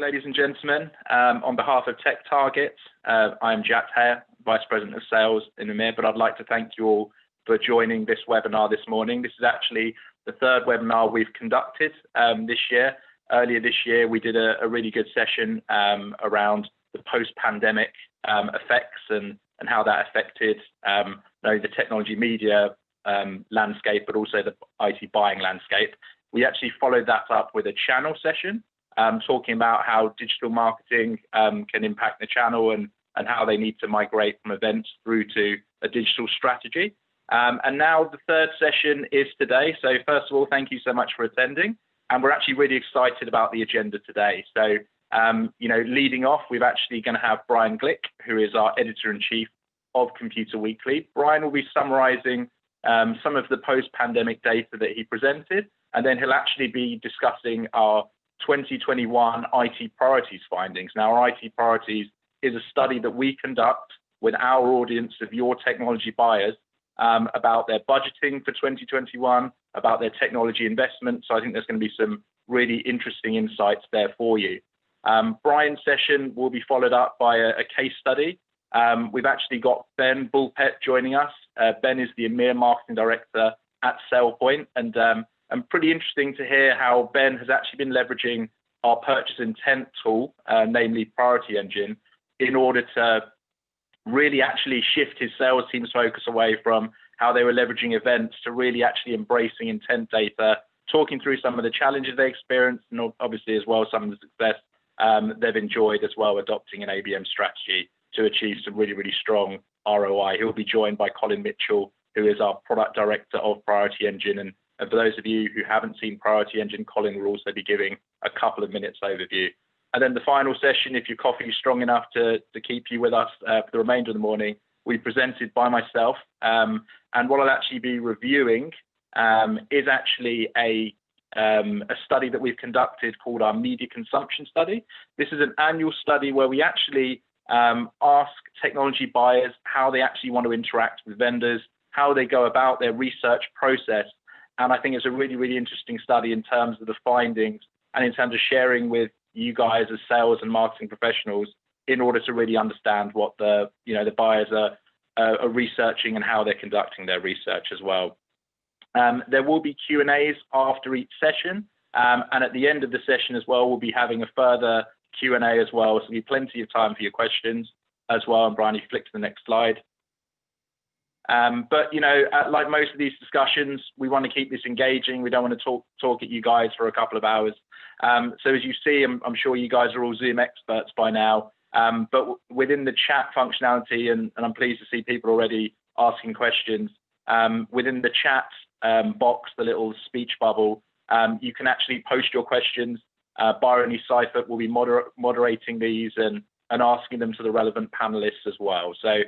ladies and gentlemen. On behalf of TechTarget, I'm Jack Hare, Vice President of Sales in EMEA, but I'd like to thank you all for joining this webinar this morning. This is actually the third webinar we've conducted this year. Earlier this year, we did a really good session around the post-pandemic effects and how that affected not only the technology media landscape, but also the IT buying landscape. We actually followed that up with a channel session, talking about how digital marketing can impact the channel and how they need to migrate from events through to a digital strategy. And now the third session is today. So first of all, thank you so much for attending. And we're actually really excited about the agenda today. So, leading off, we're actually going to have Bryan Glick, who is our Editor-in-Chief of Computer Weekly. Bryan will be summarizing some of the post-pandemic data that he presented, and then he'll actually be discussing our 2021 IT Priorities findings. Now, our IT Priorities is a study that we conduct with our audience of your technology buyers about their budgeting for 2021, about their technology investment. So I think there's going to be some really interesting insights there for you. Bryan's session will be followed up by a case study. We've actually got Ben Bulpett joining us. Ben is the EMEA Marketing Director at SailPoint, and pretty interesting to hear how Ben has actually been leveraging our purchase intent tool, namely Priority Engine, in order to really actually shift his sales team's focus away from how they were leveraging events to really actually embracing intent data, talking through some of the challenges they experienced, and obviously as well some of the success they've enjoyed as well, adopting an ABM strategy to achieve some really, really strong ROI. He'll be joined by Colin Mitchell, who is our Product Director of Priority Engine. And for those of you who haven't seen Priority Engine, Colin will also be giving a couple of minutes overview. And then the final session, if your coffee is strong enough to keep you with us for the remainder of the morning, we presented by myself. And what I'll actually be reviewing is actually a study that we've conducted called our Media Consumption Study. This is an annual study where we actually ask technology buyers how they actually want to interact with vendors, how they go about their research process. And I think it's a really, really interesting study in terms of the findings and in terms of sharing with you guys as sales and marketing professionals in order to really understand what the buyers are researching and how they're conducting their research as well. There will be Q&As after each session, and at the end of the session as well, we'll be having a further Q&A as well, so there'll be plenty of time for your questions as well. And Bryan, you flick to the next slide. But like most of these discussions, we want to keep this engaging. We don't want to talk at you guys for a couple of hours. So as you see, I'm sure you guys are all Zoom experts by now. But within the chat functionality, and I'm pleased to see people already asking questions, within the chat box, the little speech bubble, you can actually post your questions. Byron Seifert will be moderating these and asking them to the relevant panelists as well. So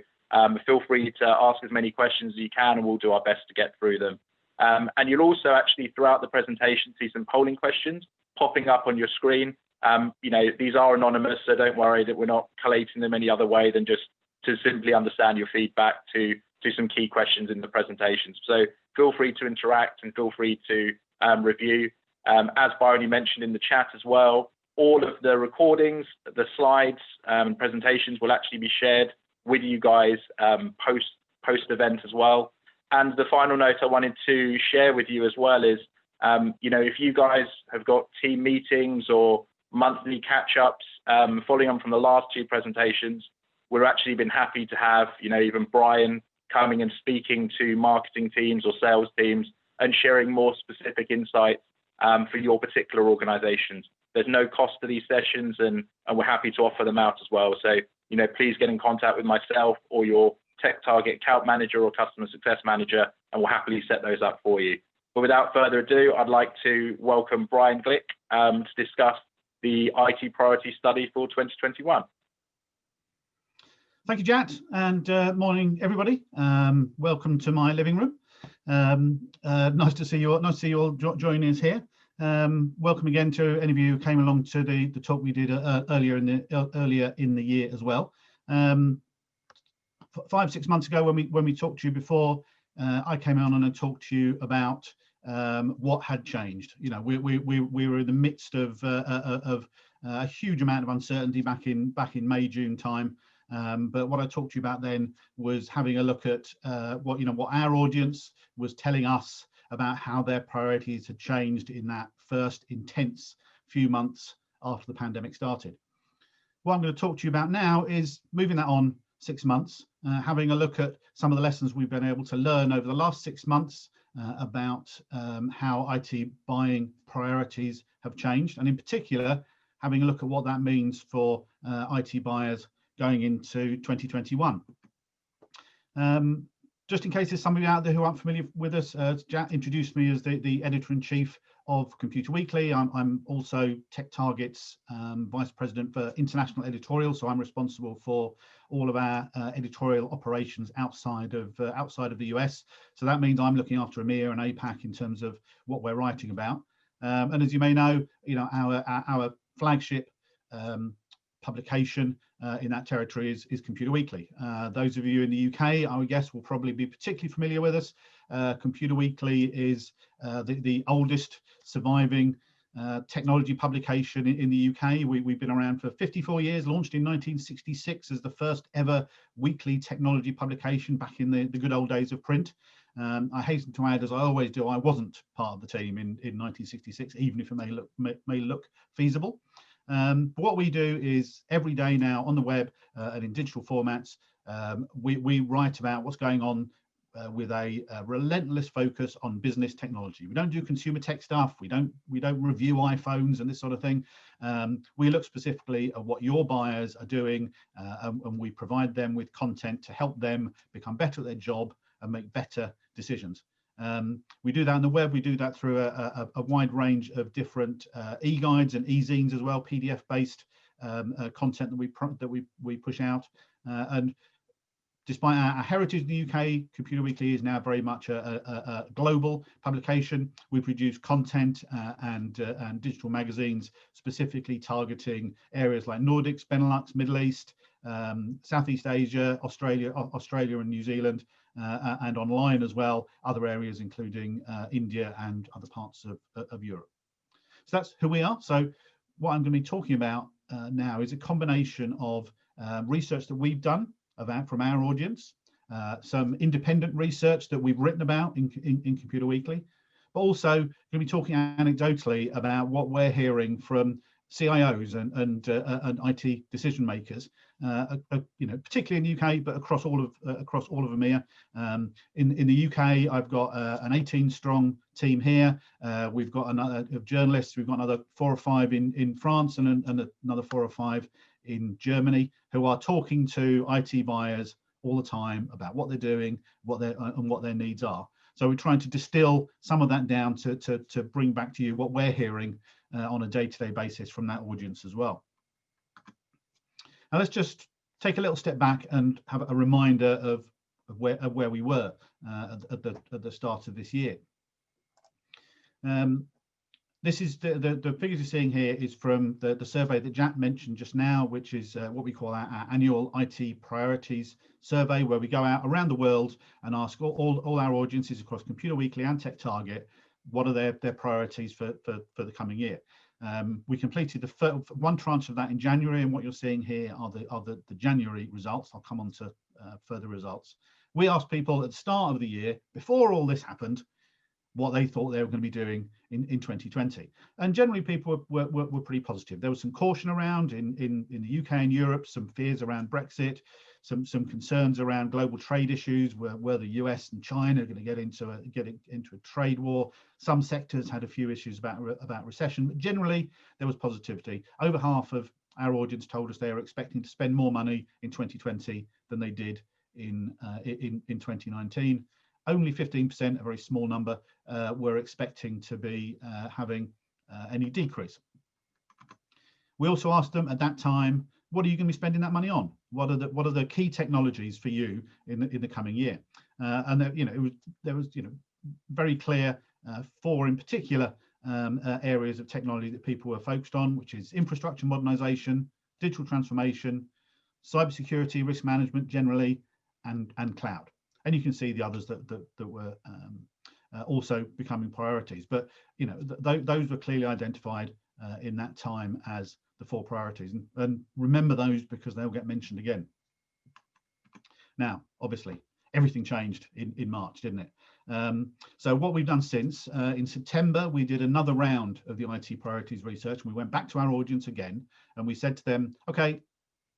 feel free to ask as many questions as you can, and we'll do our best to get through them. And you'll also actually, throughout the presentation, see some polling questions popping up on your screen. These are anonymous, so don't worry that we're not collating them any other way than just to simply understand your feedback to some key questions in the presentations. So feel free to interact and feel free to review. As Byron mentioned in the chat as well, all of the recordings, the slides, and presentations will actually be shared with you guys post event as well. And the final note I wanted to share with you as well is, if you guys have got team meetings or monthly catch-ups following on from the last two presentations, we've actually been happy to have, even Bryan coming and speaking to marketing teams or sales teams and sharing more specific insights for your particular organizations. There's no cost to these sessions, and we're happy to offer them out as well. So, please get in contact with myself or your TechTarget account manager or customer success manager, and we'll happily set those up for you. But without further ado, I'd like to welcome Bryan Glick to discuss the IT Priority Study for 2021. Thank you, Jack, and morning, everybody. Welcome to my living room. Nice to see you all. Nice to see you all joining us here. Welcome again to any of you who came along to the talk we did earlier in the year as well. 5-6 months ago, when we talked to you before, I came on and talked to you about what had changed. We were in the midst of a huge amount of uncertainty back in May, June time. But what I talked to you about then was having a look at what our audience was telling us about how their priorities had changed in that first intense few months after the pandemic started. What I'm going to talk to you about now is moving that on 6 months, having a look at some of the lessons we've been able to learn over the last 6 months about how IT buying priorities have changed, and in particular, having a look at what that means for IT buyers going into 2021. Just in case there's somebody out there who aren't familiar with us, Jack introduced me as the editor-in-chief of Computer Weekly. I'm also TechTarget's vice president for international editorial, so I'm responsible for all of our editorial operations outside of the US. So that means I'm looking after EMEA and APAC in terms of what we're writing about. And as you may know, our flagship publication in that territory is Computer Weekly. Those of you in the UK, I would guess, will probably be particularly familiar with us. Computer Weekly is the oldest surviving technology publication in the UK. We've been around for 54 years, launched in 1966 as the first ever weekly technology publication back in the good old days of print. I hasten to add, as I always do, I wasn't part of the team in 1966, even if it may look feasible. But what we do is every day now on the web and in digital formats, we write about what's going on with a relentless focus on business technology. We don't do consumer tech stuff. We don't review iPhones and this sort of thing. We look specifically at what your buyers are doing, and we provide them with content to help them become better at their job and make better decisions. We do that on the web. We do that through a wide range of different e-guides and e-zines as well, PDF-based content that we push out. And despite our heritage in the UK, Computer Weekly is now very much a global publication. We produce content and digital magazines specifically targeting areas like Nordics, Benelux, Middle East, Southeast Asia, Australia and New Zealand, and online as well, other areas including India and other parts of Europe. So that's who we are. So what I'm going to be talking about now is a combination of research that we've done from our audience, some independent research that we've written about in Computer Weekly, but also going to be talking anecdotally about what we're hearing from CIOs and IT decision makers, particularly in the UK, but across all of EMEA. In the UK, I've got an 18-strong team here. We've got another of journalists. We've got another 4 or 5 in France and another 4 or 5 in Germany, who are talking to IT buyers all the time about what they're doing, what their needs are. So we're trying to distill some of that down to bring back to you what we're hearing on a day-to-day basis from that audience as well. Now let's just take a little step back and have a reminder of where we were at the start of this year. This is the figures you're seeing here is from the survey that Jack mentioned just now, which is what we call our annual IT priorities survey, where we go out around the world and ask all our audiences across Computer Weekly and TechTarget what are their priorities for the coming year. We completed the one tranche of that in January, and what you're seeing here are the January results. I'll come on to further results. We asked people at the start of the year, before all this happened, what they thought they were going to be doing in 2020. And generally people were pretty positive. There was some caution around in the UK and Europe, some fears around Brexit, some concerns around global trade issues, where the US and China are going to get into a trade war. Some sectors had a few issues about recession, but generally there was positivity. Over half of our audience told us they were expecting to spend more money in 2020 than they did in 2019. Only 15%, a very small number, were expecting to be having any decrease. We also asked them at that time, what are you going to be spending that money on? What are the key technologies for you in the coming year? And there was very clear 4 in particular areas of technology that people were focused on, which is infrastructure modernization, digital transformation, cybersecurity, risk management generally, and cloud. And you can see the others that were also becoming priorities. But those were clearly identified in that time as four priorities, and remember those because they'll get mentioned again. Now, obviously, everything changed in March, didn't it? So what we've done since, in September, we did another round of the IT priorities research. We went back to our audience again, and we said to them, okay,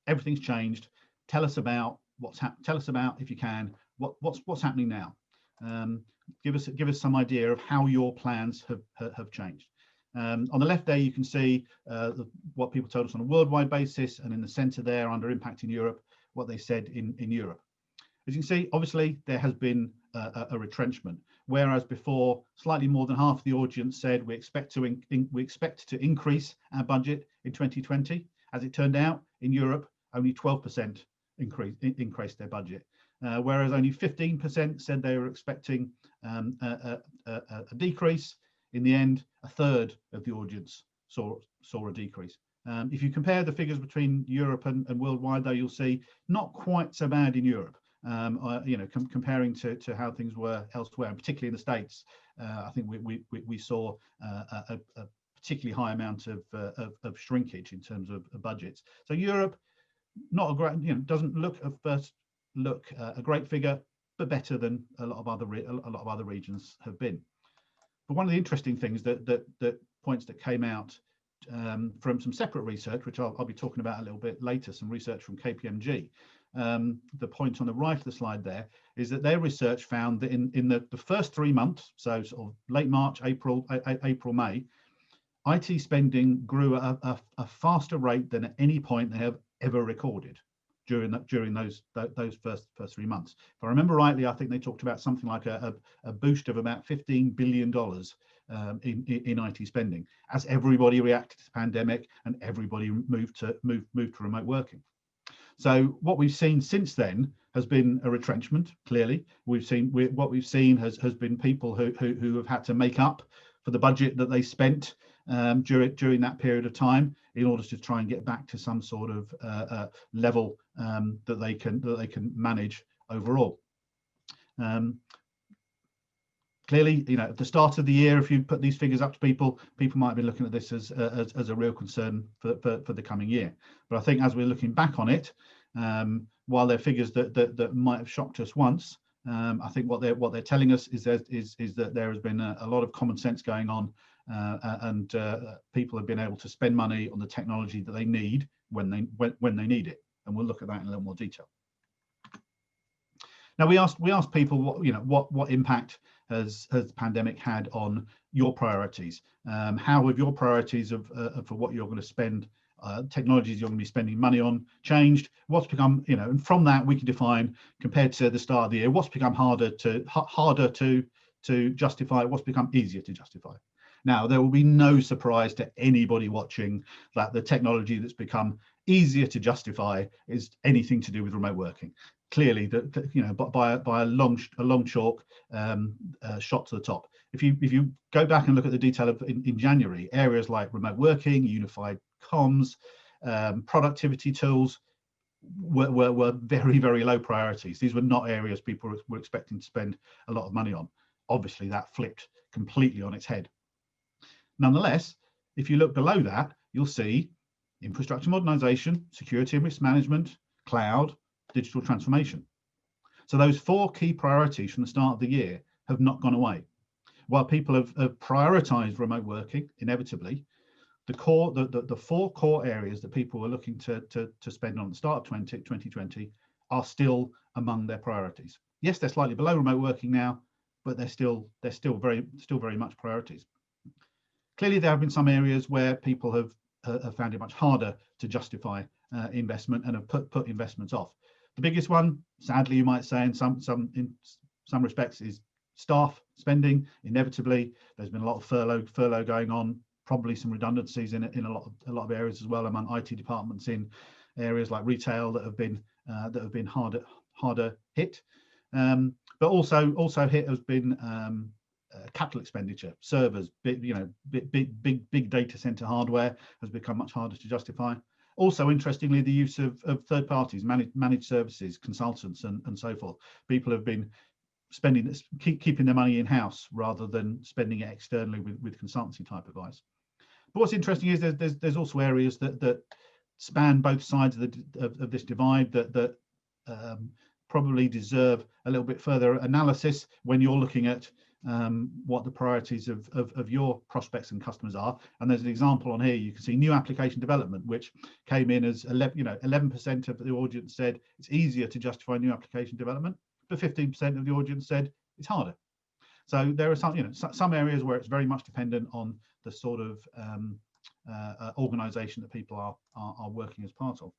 everything's changed. Tell us about tell us about, if you can, what's happening now. Give us some idea of how your plans have changed. On the left there, you can see what people told us on a worldwide basis, and in the center there, under impact in Europe, what they said in Europe. As you can see, obviously, there has been a retrenchment, whereas before, slightly more than half of the audience said we expect to increase our budget in 2020. As it turned out, in Europe, only 12% increased their budget, whereas only 15% said they were expecting a decrease. In the end, a third of the audience saw a decrease. If you compare the figures between Europe and worldwide, though, you'll see not quite so bad in Europe. Comparing to how things were elsewhere, and particularly in the States, I think we saw a particularly high amount of shrinkage in terms of budgets. So Europe, not a great, doesn't look at first look a great figure, but better than a lot of other regions have been. But one of the interesting things that points that came out from some separate research, which I'll be talking about a little bit later, some research from KPMG. The point on the right of the slide there is that their research found that in the first 3 months, so sort of late March, April, May, IT spending grew at a faster rate than at any point they have ever recorded during those first 3 months. If I remember rightly, I think they talked about something like a boost of about $15 billion in IT spending as everybody reacted to the pandemic and everybody moved to remote working. So what we've seen since then has been a retrenchment. Clearly, what we've seen has been people who have had to make up for the budget that they spent during that period of time in order to try and get back to some sort of level that they can manage overall. Clearly, at the start of the year, if you put these figures up to people might be looking at this as a real concern for the coming year. But I think as we're looking back on it, while they're figures that might have shocked us once, I think what they're telling us is that there has been a lot of common sense going on, and people have been able to spend money on the technology that they need when they need it. And we'll look at that in a little more detail. Now we asked people what impact has the pandemic had on your priorities. How have your priorities for what you're going to spend, technologies you're going to be spending money on, changed? What's become, and from that we can define, compared to the start of the year, what's become harder to justify, what's become easier to justify. Now, there will be no surprise to anybody watching that the technology that's become easier to justify is anything to do with remote working. Clearly, by a long chalk shot to the top. If you go back and look at the detail in January, areas like remote working, unified comms, productivity tools were very, very low priorities. These were not areas people were expecting to spend a lot of money on. Obviously, that flipped completely on its head. Nonetheless, if you look below that, you'll see infrastructure modernization, security and risk management, cloud, digital transformation. So those 4 key priorities from the start of the year have not gone away. While people have prioritized remote working, inevitably, the 4 core areas that people were looking to spend on the start of 2020 are still among their priorities. Yes, they're slightly below remote working now, but they're still very much priorities. Clearly, there have been some areas where people have found it much harder to justify investment and have put investments off. The biggest one, sadly, you might say, in some respects, is staff spending. Inevitably, there's been a lot of furlough going on, probably some redundancies in a lot of areas as well among IT departments in areas like retail that have been harder hit. But also hit has been capital expenditure, servers, big data center hardware has become much harder to justify. Also, interestingly, the use of third parties, managed services, consultants, and so forth. People have been keeping their money in house rather than spending it externally with consultancy type advice. But what's interesting is there's also areas that span both sides of this divide that probably deserve a little bit further analysis when you're looking at what the priorities of your prospects and customers are. And there's an example on here. You can see new application development, which came in as 11% of the audience said it's easier to justify new application development, but 15% of the audience said it's harder. So there are some areas where it's very much dependent on the sort of organization that people are working as part of.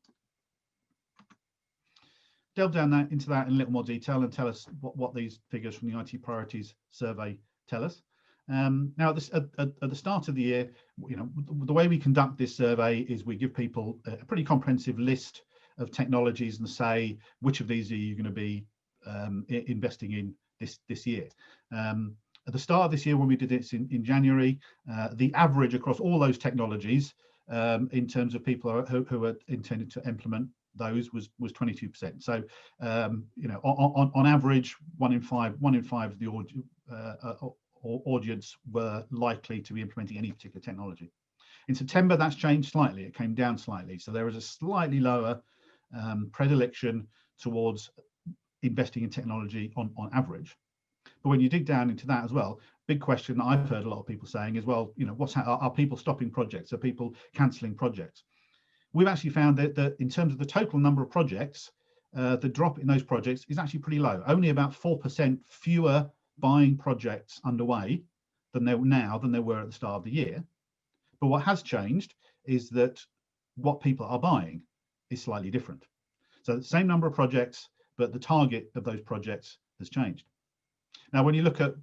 Delve down into that in a little more detail and tell us what these figures from the IT Priorities survey tell us. Now, at the start of the year, the way we conduct this survey is we give people a pretty comprehensive list of technologies and say which of these are you going to be investing in this year. At the start of this year, when we did this in January, the average across all those technologies in terms of people who are intended to implement those was 22%. So on average, one in five of the audience were likely to be implementing any particular technology. In September, that's changed slightly. It came down slightly. So there was a slightly lower predilection towards investing in technology on average. But when you dig down into that as well, big question that I've heard a lot of people saying is, well, are people stopping projects? Are people cancelling projects? We've actually found that in terms of the total number of projects, the drop in those projects is actually pretty low. Only about 4% fewer buying projects underway than there were at the start of the year. But what has changed is that what people are buying is slightly different. So the same number of projects, but the target of those projects has changed. Now, when you look at,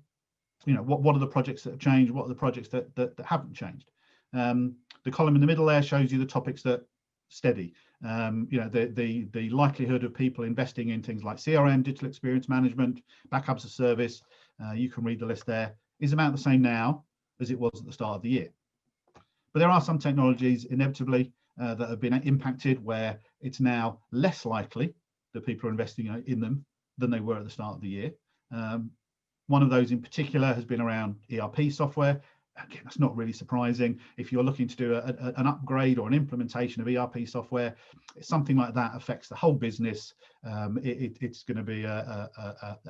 what are the projects that have changed? What are the projects that haven't changed? The column in the middle there shows you the topics that steady. The likelihood of people investing in things like CRM, digital experience management, backups of service, you can read the list there, is about the same now as it was at the start of the year. But there are some technologies inevitably that have been impacted where it's now less likely that people are investing in them than they were at the start of the year. One of those in particular has been around ERP software. Again, that's not really surprising. If you're looking to do an upgrade or an implementation of ERP software, something like that affects the whole business. It's going to be a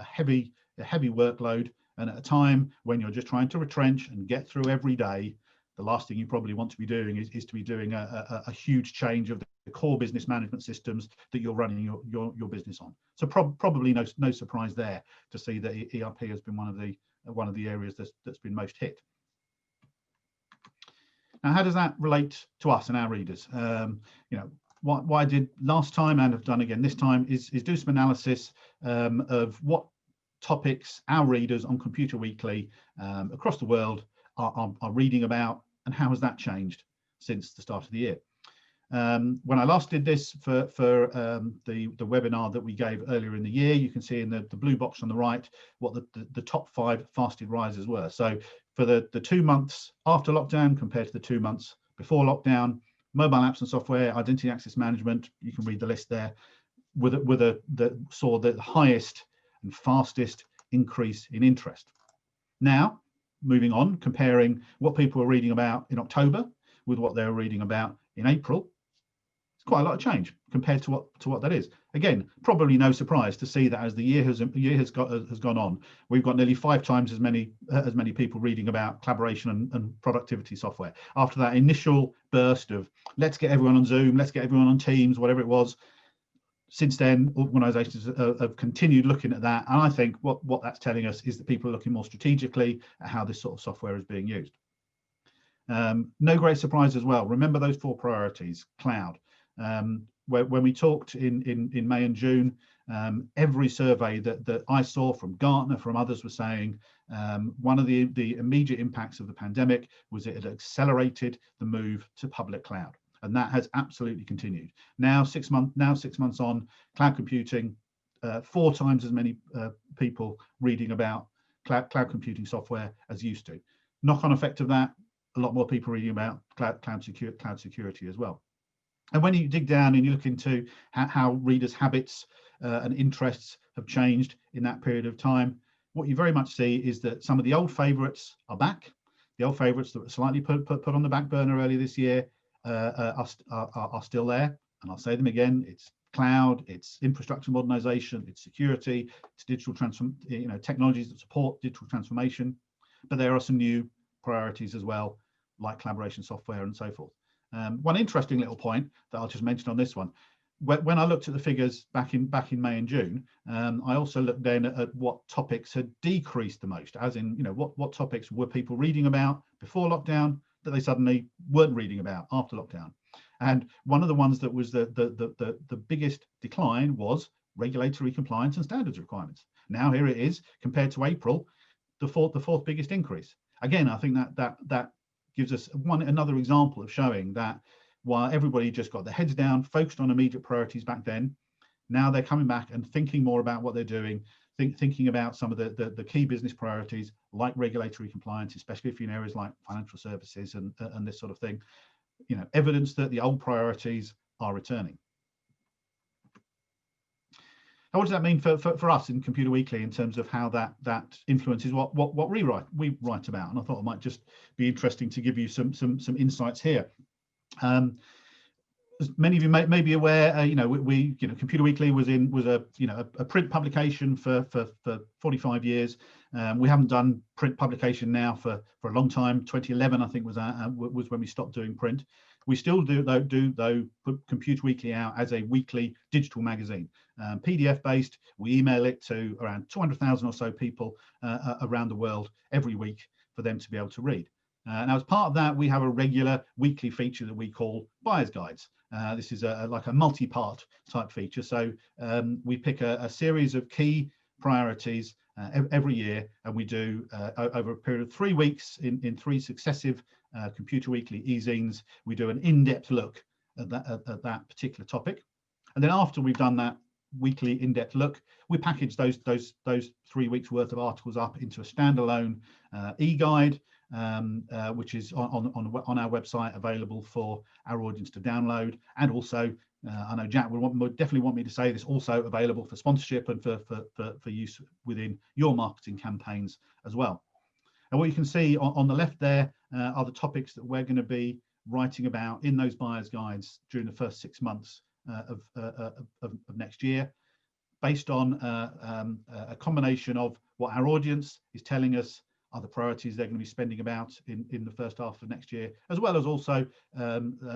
heavy workload. And at a time when you're just trying to retrench and get through every day, the last thing you probably want to be doing is to be doing a huge change of the core business management systems that you're running your business on. So probably no surprise there to see that ERP has been one of the areas that's been most hit. Now, how does that relate to us and our readers? What I did last time and have done again this time is do some analysis of what topics our readers on Computer Weekly across the world are reading about, and how has that changed since the start of the year. When I last did this for the webinar that we gave earlier in the year, you can see in the blue box on the right what the top 5 fasted risers were. So for the 2 months after lockdown compared to the 2 months before lockdown, mobile apps and software, identity access management, you can read the list there, saw the highest and fastest increase in interest. Now, moving on, comparing what people were reading about in October with what they were reading about in April, it's quite a lot of change compared to what that is. Again, probably no surprise to see that as the year has gone on, we've got nearly 5 times as many people reading about collaboration and productivity software. After that initial burst of let's get everyone on Zoom, let's get everyone on Teams, whatever it was, since then, organizations have continued looking at that. And I think what that's telling us is that people are looking more strategically at how this sort of software is being used. No great surprise as well. Remember those 4 priorities, cloud. When we talked in May and June, every survey that I saw from Gartner, from others, was saying one of the immediate impacts of the pandemic was it had accelerated the move to public cloud. And that has absolutely continued. Now 6 months on, cloud computing, 4 times as many people reading about cloud computing software as used to. Knock-on effect of that, a lot more people reading about cloud security as well. And when you dig down and you look into how readers' habits and interests have changed in that period of time, what you very much see is that some of the old favorites are back. The old favourites that were slightly put on the back burner earlier this year are still there, and I'll say them again. It's cloud, it's infrastructure modernization, it's security, it's digital technologies that support digital transformation. But there are some new priorities as well, like collaboration software and so forth. One interesting little point that I'll just mention on this one: when I looked at the figures back in May and June, I also looked then at what topics had decreased the most, as in, what topics were people reading about before lockdown that they suddenly weren't reading about after lockdown. And one of the ones that was the biggest decline was regulatory compliance and standards requirements. Now here it is, compared to April, the fourth biggest increase. Again, I think that gives us another example of showing that while everybody just got their heads down, focused on immediate priorities back then, now they're coming back and thinking more about what they're doing, thinking about some of the key business priorities like regulatory compliance, especially if you're in areas like financial services and this sort of thing. Evidence that the old priorities are returning. Now, what does that mean for us in Computer Weekly in terms of how that influences what we write about? And I thought it might just be interesting to give you some insights here. As many of you may be aware, Computer Weekly was a print publication for 45 years. We haven't done print publication now for a long time. 2011, I think, was when we stopped doing print. We still do put Computer Weekly out as a weekly digital magazine, PDF based. We email it to around 200,000 or so people around the world every week for them to be able to read. Now, as part of that, we have a regular weekly feature that we call Buyer's Guides. This is like a multi-part type feature. So we pick a series of key priorities every year, and we do over a period of 3 weeks in 3 successive Computer Weekly e-zines. We do an in-depth look at that particular topic, and then after we've done that weekly in-depth look, we package those 3 weeks worth of articles up into a standalone e-guide, which is on our website, available for our audience to download. And also, I know Jack would definitely want me to say this, also available for sponsorship and for use within your marketing campaigns as well. And what you can see on the left there are the topics that we're going to be writing about in those buyer's guides during the first 6 months of next year, based on a combination of what our audience is telling us are the priorities they're going to be spending about in the first half of next year, as well as also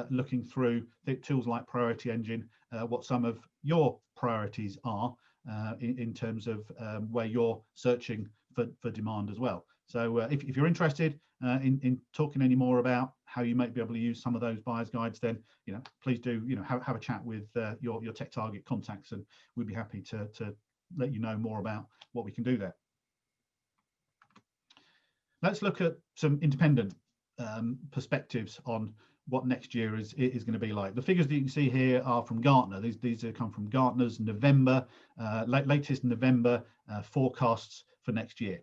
looking through the tools like Priority Engine, what some of your priorities are in terms of where you're searching for demand as well. So if you're interested in talking any more about how you might be able to use some of those buyer's guides, then please do have a chat with your TechTarget contacts, and we'd be happy to let you know more about what we can do there. Let's look at some independent perspectives on what next year is going to be like. The figures that you can see here are from Gartner. These have come from Gartner's November, latest November forecasts for next year.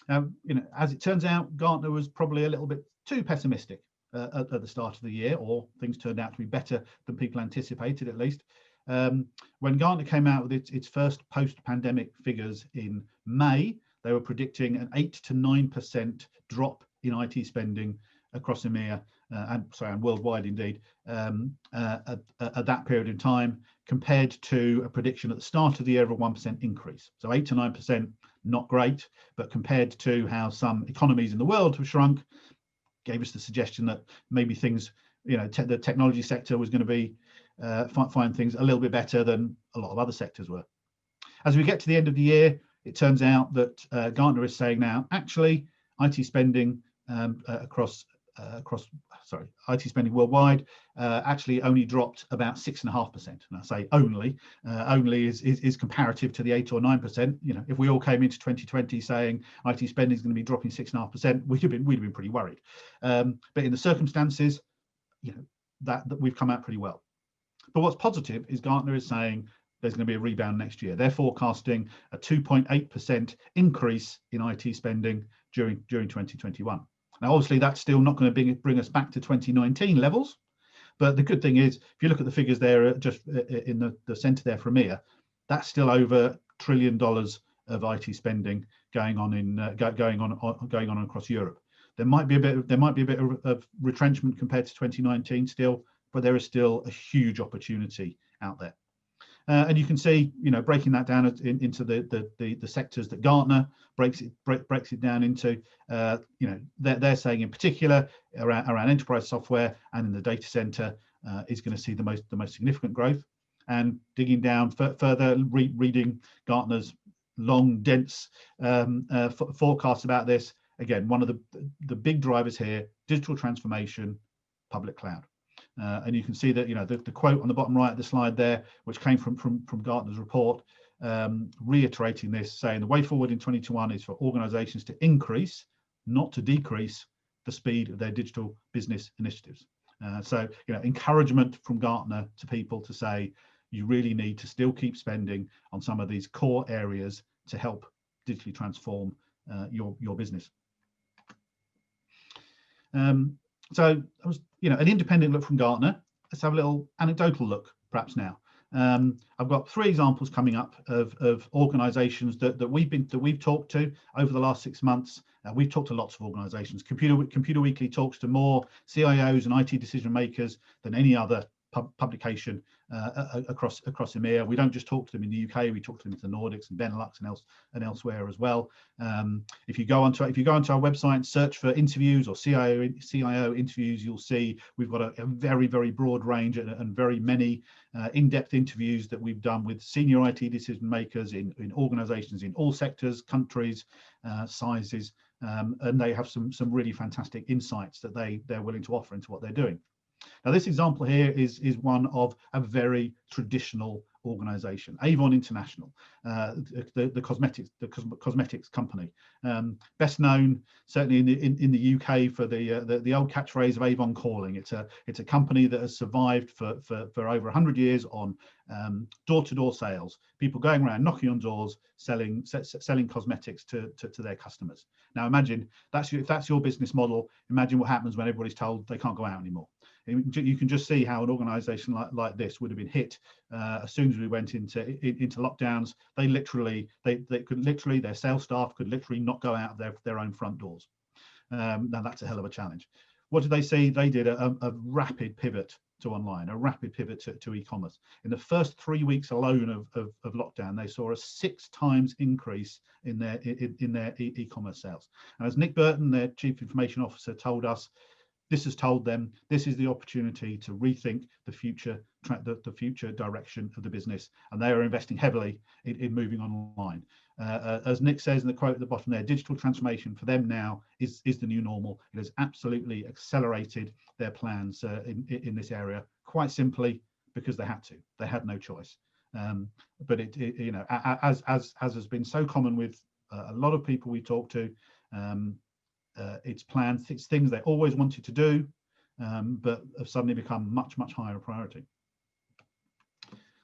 Now, as it turns out, Gartner was probably a little bit too pessimistic at the start of the year, or things turned out to be better than people anticipated, at least. When Gartner came out with its first post-pandemic figures in May, they were predicting an 8 to 9% drop in IT spending across EMEA and worldwide indeed at that period in time, compared to a prediction at the start of the year of a 1% increase. So 8 to 9%, not great, but compared to how some economies in the world have shrunk, gave us the suggestion that maybe things, the technology sector was going to be find things a little bit better than a lot of other sectors were. As we get to the end of the year, it turns out that Gartner is saying now, actually, IT spending IT spending worldwide actually only dropped about 6.5%. And I say only is comparative to the 8 or 9%. If we all came into 2020 saying IT spending is going to be dropping 6.5%, we'd have been pretty worried. But in the circumstances, that we've come out pretty well. But what's positive is Gartner is saying there's going to be a rebound next year. They're forecasting a 2.8% increase in IT spending during 2021. Now, obviously, that's still not going to bring us back to 2019 levels. But the good thing is, if you look at the figures there, just in the centre there for EMEA, that's still over $1 trillion of IT spending going on across Europe. There might be a bit of retrenchment compared to 2019 still, but there is still a huge opportunity out there. And you can see, breaking that down into the sectors that Gartner breaks it down into. They're saying in particular around enterprise software and in the data center is going to see the most significant growth. And digging down further, reading Gartner's long, dense forecasts about this. Again, one of the big drivers here: digital transformation, public cloud. And you can see that the quote on the bottom right of the slide there, which came from Gartner's report, reiterating this, saying the way forward in 2021 is for organizations to increase, not to decrease, the speed of their digital business initiatives. So encouragement from Gartner to people to say you really need to still keep spending on some of these core areas to help digitally transform your business. So I was, an independent look from Gartner. Let's have a little anecdotal look, perhaps now. I've got 3 examples coming up of organisations that we've talked to over the last 6 months. We've talked to lots of organisations. Computer Weekly talks to more CIOs and IT decision makers than any other publication across EMEA. We don't just talk to them in the UK. We talk to them in the Nordics and Benelux and elsewhere as well. If you go onto our website and search for interviews or CIO interviews, you'll see we've got a very, very broad range and very many in-depth interviews that we've done with senior IT decision makers in organisations in all sectors, countries, sizes, and they have some really fantastic insights that they're willing to offer into what they're doing. Now, this example here is one of a very traditional organization, Avon International, the cosmetics company, best known certainly in the UK for the old catchphrase of Avon calling. It's a company that has survived for over 100 years on door-to-door sales, people going around knocking on doors selling cosmetics to their customers. Now imagine if that's your business model. Imagine what happens when everybody's told they can't go out anymore. You can just see how an organisation like this would have been hit as soon as we went into lockdowns. Their sales staff could literally not go out of their own front doors. Now that's a hell of a challenge. What did they see? They did a rapid pivot to online, a rapid pivot to e-commerce. In the first 3 weeks alone of lockdown, they saw a 6 times increase in their e-commerce sales. And as Nick Burton, their Chief Information Officer, told us, this has told them this is the opportunity to rethink the future direction of the business, and they are investing heavily in moving online. As Nick says in the quote at the bottom there, digital transformation for them now is the new normal. It has absolutely accelerated their plans in this area, quite simply because they had to. They had no choice. But as has been so common with a lot of people we talk to. It's plans, it's things they always wanted to do, but have suddenly become much higher priority.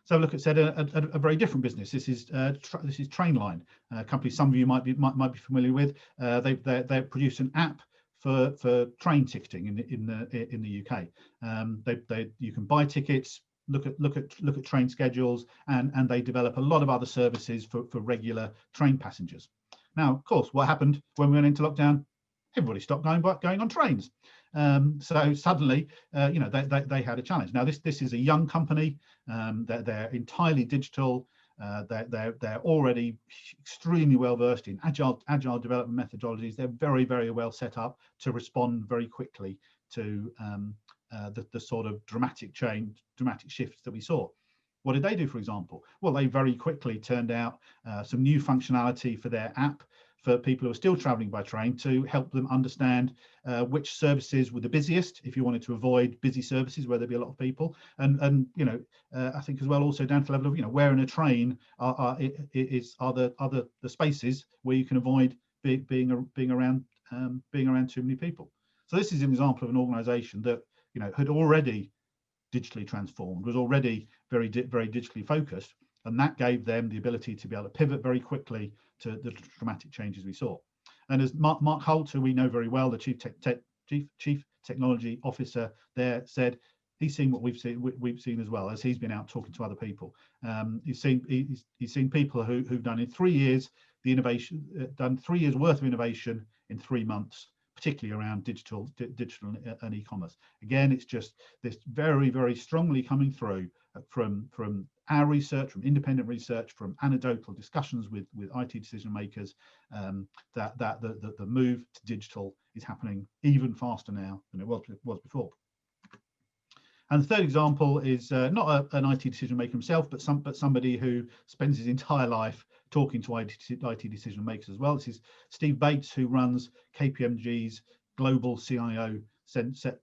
So look at a very different business. This is Trainline, a company some of you might be familiar with. They produce an app for train ticketing in the UK. You can buy tickets, look at train schedules, and they develop a lot of other services for regular train passengers. Now, of course, what happened when we went into lockdown? Everybody stopped going on trains. So suddenly, they had a challenge. Now, this is a young company. They're entirely digital. They're already extremely well versed in agile development methodologies. They're very, very well set up to respond very quickly to the sort of dramatic shifts that we saw. What did they do, for example? Well, they very quickly turned out some new functionality for their app for people who are still traveling by train to help them understand which services were the busiest, if you wanted to avoid busy services where there'd be a lot of people, and I think as well also down to the level of where in a train are the spaces where you can avoid being around too many people. So this is an example of an organisation that had already digitally transformed, was already very digitally focused, and that gave them the ability to be able to pivot very quickly to the dramatic changes we saw. And as Mark Holt, who we know very well, the Chief Technology Officer there, said, he's seen what we've seen as well, as he's been out talking to other people. He's seen people who've done in 3 years the innovation, done 3 years worth of innovation in 3 months particularly around digital and e-commerce. Again, it's just this very, very strongly coming through from our research, from independent research, from anecdotal discussions with IT decision makers, that the move to digital is happening even faster now than it was before. And the third example is not an IT decision maker himself, but somebody who spends his entire life talking to IT decision makers as well. This is Steve Bates, who runs KPMG's Global CIO Centre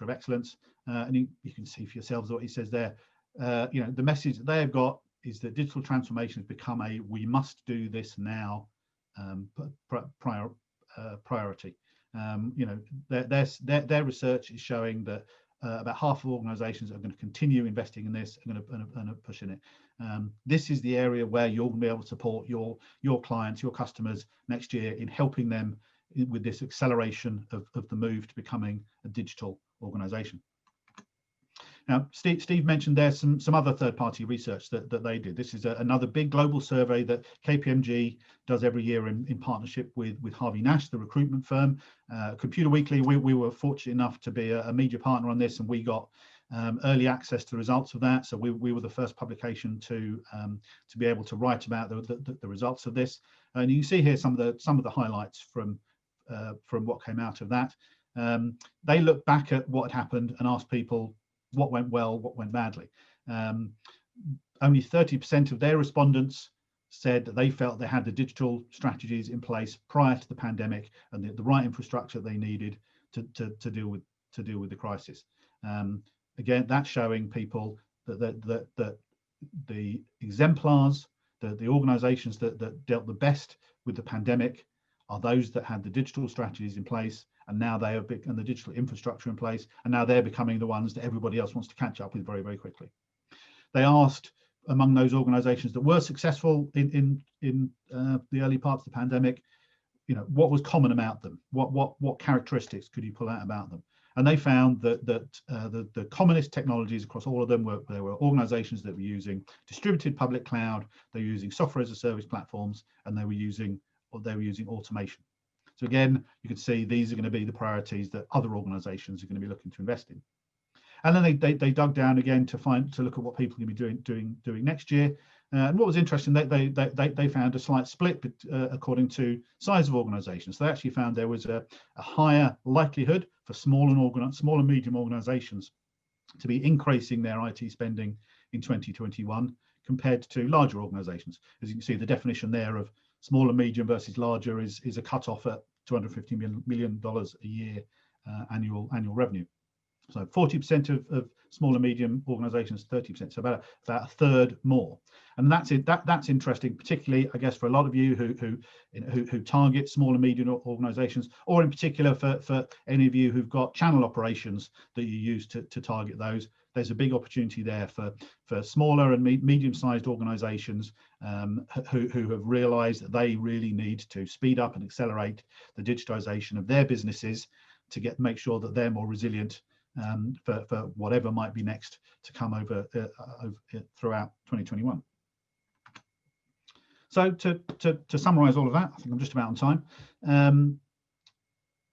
of Excellence. And you can see for yourselves what he says there. The message that they have got is that digital transformation has become a "we must do this now" priority. Their research is showing that about half of organisations are going to continue investing in this and going to push in it. This is the area where you're going to be able to support your clients, your customers next year in helping them with this acceleration of the move to becoming a digital organisation. Now, Steve mentioned there's some other third-party research that they did. This is another big global survey that KPMG does every year in partnership with Harvey Nash, the recruitment firm. Computer Weekly, we were fortunate enough to be a media partner on this, and we got early access to the results of that. So we were the first publication to be able to write about the results of this. And you can see here some of the highlights from what came out of that. They looked back at what had happened and asked people what went well, what went badly. Only 30% of their respondents said that they felt they had the digital strategies in place prior to the pandemic and the right infrastructure they needed to deal with the crisis. Again, that's showing people that the exemplars, the organisations that dealt the best with the pandemic are those that had the digital strategies in place, and now they have and the digital infrastructure in place, and now they're becoming the ones that everybody else wants to catch up with very, very quickly. They asked among those organisations that were successful in the early parts of the pandemic, what was common about them, what characteristics could you pull out about them, and they found that the commonest technologies across all of them there were organisations that were using distributed public cloud, they were using software as a service platforms, and they were using automation. So again, you can see these are going to be the priorities that other organisations are going to be looking to invest in. And then they dug down again to look at what people are going to be doing next year. And what was interesting, they found a slight split according to size of organisations. So they actually found there was a higher likelihood for small and medium organisations to be increasing their IT spending in 2021 compared to larger organisations. As you can see, the definition there of small and medium versus larger is a cutoff at $250 million a year annual revenue. So 40% of small and medium organisations, 30%, so about a third more. And that's it. That's interesting, particularly, I guess, for a lot of you who target small and medium organisations, or in particular for any of you who've got channel operations that you use to target those. There's a big opportunity there for smaller and medium-sized organisations who have realised that they really need to speed up and accelerate the digitisation of their businesses to make sure that they're more resilient for whatever might be next to come over throughout 2021. So to summarise all of that, I think I'm just about on time.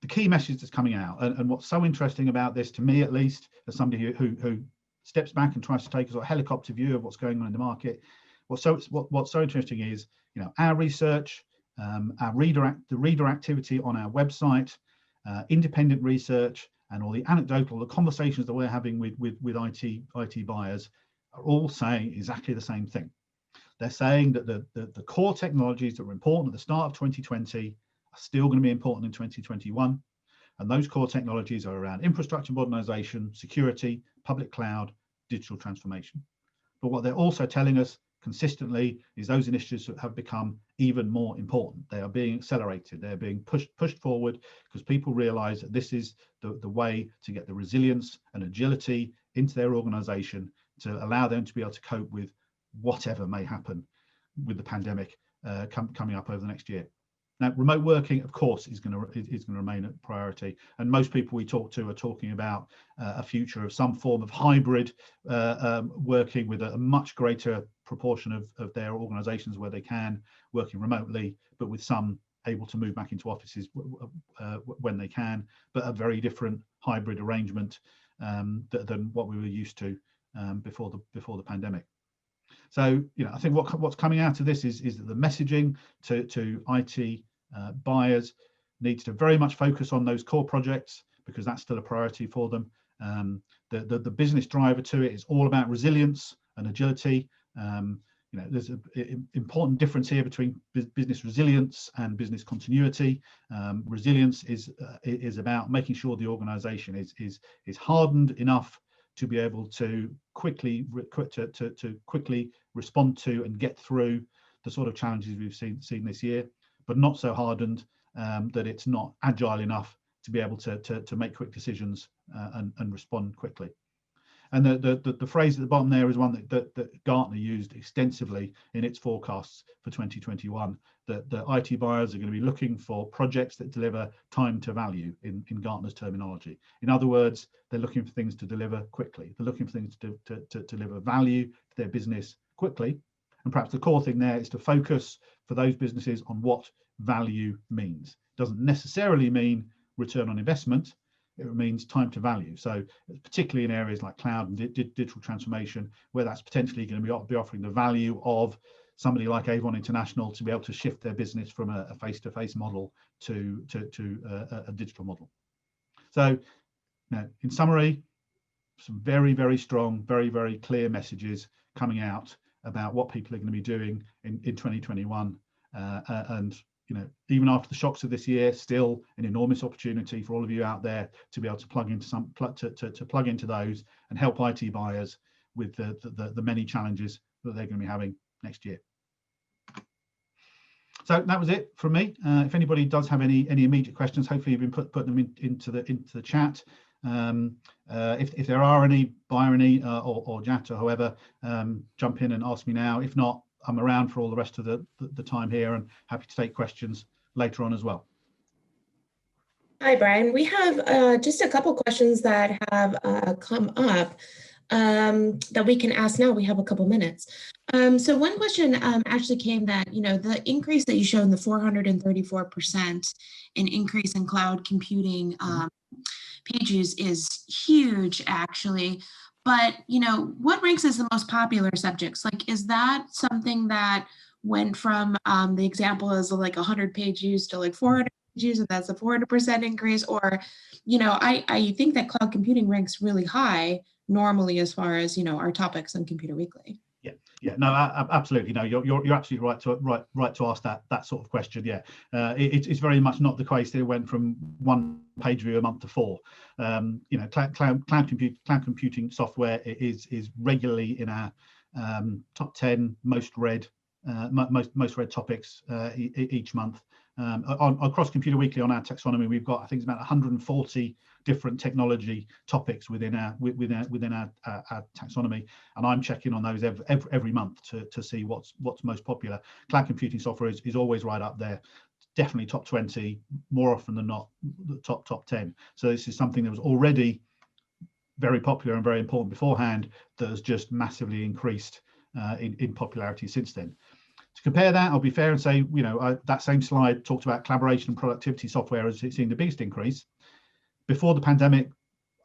The key message that's coming out, and what's so interesting about this, to me at least, as somebody who steps back and tries to take a sort of helicopter view of what's going on in the market, what's so interesting is, our research, the reader activity on our website, independent research, and all the conversations that we're having with IT buyers are all saying exactly the same thing. They're saying that the core technologies that were important at the start of 2020 are still going to be important in 2021. And those core technologies are around infrastructure modernization, security, public cloud, digital transformation. But what they're also telling us consistently is those initiatives have become even more important. They are being accelerated. They're being pushed forward because people realize that this is the way to get the resilience and agility into their organization to allow them to be able to cope with whatever may happen with the pandemic coming up over the next year. Now, remote working, of course, is going to remain a priority, and most people we talk to are talking about a future of some form of hybrid working with a much greater proportion of their organisations where they can working remotely, but with some able to move back into offices when they can, but a very different hybrid arrangement than what we were used to before the pandemic. So, I think what's coming out of this is that the messaging to IT buyers needs to very much focus on those core projects, because that's still a priority for them. The business driver to it is all about resilience and agility. There's an important difference here between business resilience and business continuity. Resilience is about making sure the organization is hardened enough to be able to quickly respond to and get through the sort of challenges we've seen this year, but not so hardened that it's not agile enough to be able to make quick decisions and respond quickly. And the phrase at the bottom there is one that Gartner used extensively in its forecasts for 2021, that the IT buyers are going to be looking for projects that deliver time to value in Gartner's terminology. In other words, they're looking for things to deliver quickly. They're looking for things to deliver value to their business quickly. And perhaps the core thing there is to focus for those businesses on what value means. It doesn't necessarily mean return on investment. It means time to value. So particularly in areas like cloud and digital transformation, where that's potentially going to be offering the value of somebody like Avon International to be able to shift their business from a face-to-face model to a digital model. So in summary, some very, very strong, very, very clear messages coming out about what people are going to be doing in 2021. And even after the shocks of this year, still an enormous opportunity for all of you out there to be able to plug into those and help IT buyers with the many challenges that they're going to be having next year. So that was it from me. If anybody does have any immediate questions, hopefully you've been put them into the chat. If there are any, Byron or Jat or whoever, jump in and ask me now. If not, I'm around for all the rest of the time here and happy to take questions later on as well. Hi, Brian. We have just a couple questions that have come up that we can ask now. We have a couple minutes. So one question actually came that, the increase that you showed in the 434% in increase in cloud computing page use is huge, actually. But, what ranks as the most popular subjects? Like, is that something that went from the example is like 100 page use to like 400 page use, and that's a 400% increase? Or, I think that cloud computing ranks really high normally as far as, our topics on Computer Weekly. Yeah, no, absolutely. No, you're absolutely right to ask that sort of question. Yeah, it's very much not the case that it went from 1 page view a month to 4. Cloud computing software is regularly in our top 10 most read topics each month. Across Computer Weekly on our taxonomy, we've got, I think it's about 140 different technology topics within our taxonomy, and I'm checking on those every month to see what's most popular. Cloud computing software is always right up there, definitely top 20, more often than not the top 10. So this is something that was already very popular and very important beforehand that has just massively increased in popularity since then. To compare that, I'll be fair and say, that same slide talked about collaboration and productivity software as seeing the biggest increase. Before the pandemic,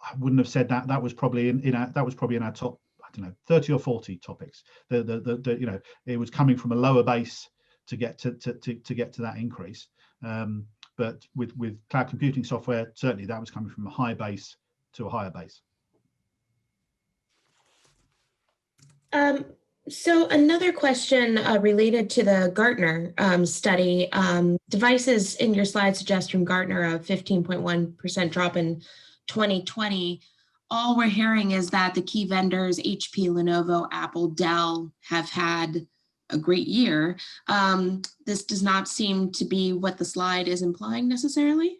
I wouldn't have said that. That was probably in our top, I don't know, 30 or 40 topics. It was coming from a lower base to get to that increase. But with cloud computing software, certainly that was coming from a high base to a higher base. So another question related to the Gartner study. Devices in your slide suggest from Gartner a 15.1% drop in 2020. All we're hearing is that the key vendors, HP, Lenovo, Apple, Dell, have had a great year. This does not seem to be what the slide is implying necessarily.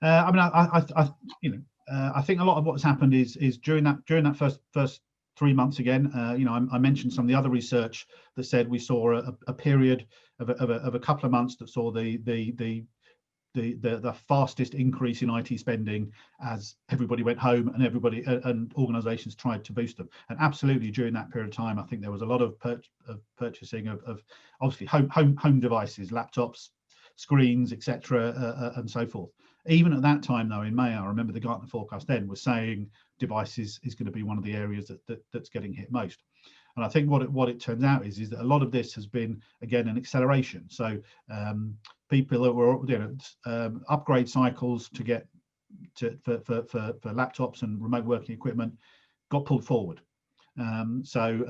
I think a lot of what's happened is during that first 3 months again, I mentioned some of the other research that said we saw a period of a couple of months that saw the fastest increase in IT spending as everybody went home and organizations tried to boost them. And absolutely during that period of time, I think there was a lot of purchasing of obviously home devices, laptops, screens, etc., and so forth. Even at that time, though, in May, I remember the Gartner forecast then was saying devices is going to be one of the areas that's getting hit most. And I think what it turns out is that a lot of this has been, again, an acceleration. So people that were, upgrade cycles to get for laptops and remote working equipment got pulled forward. So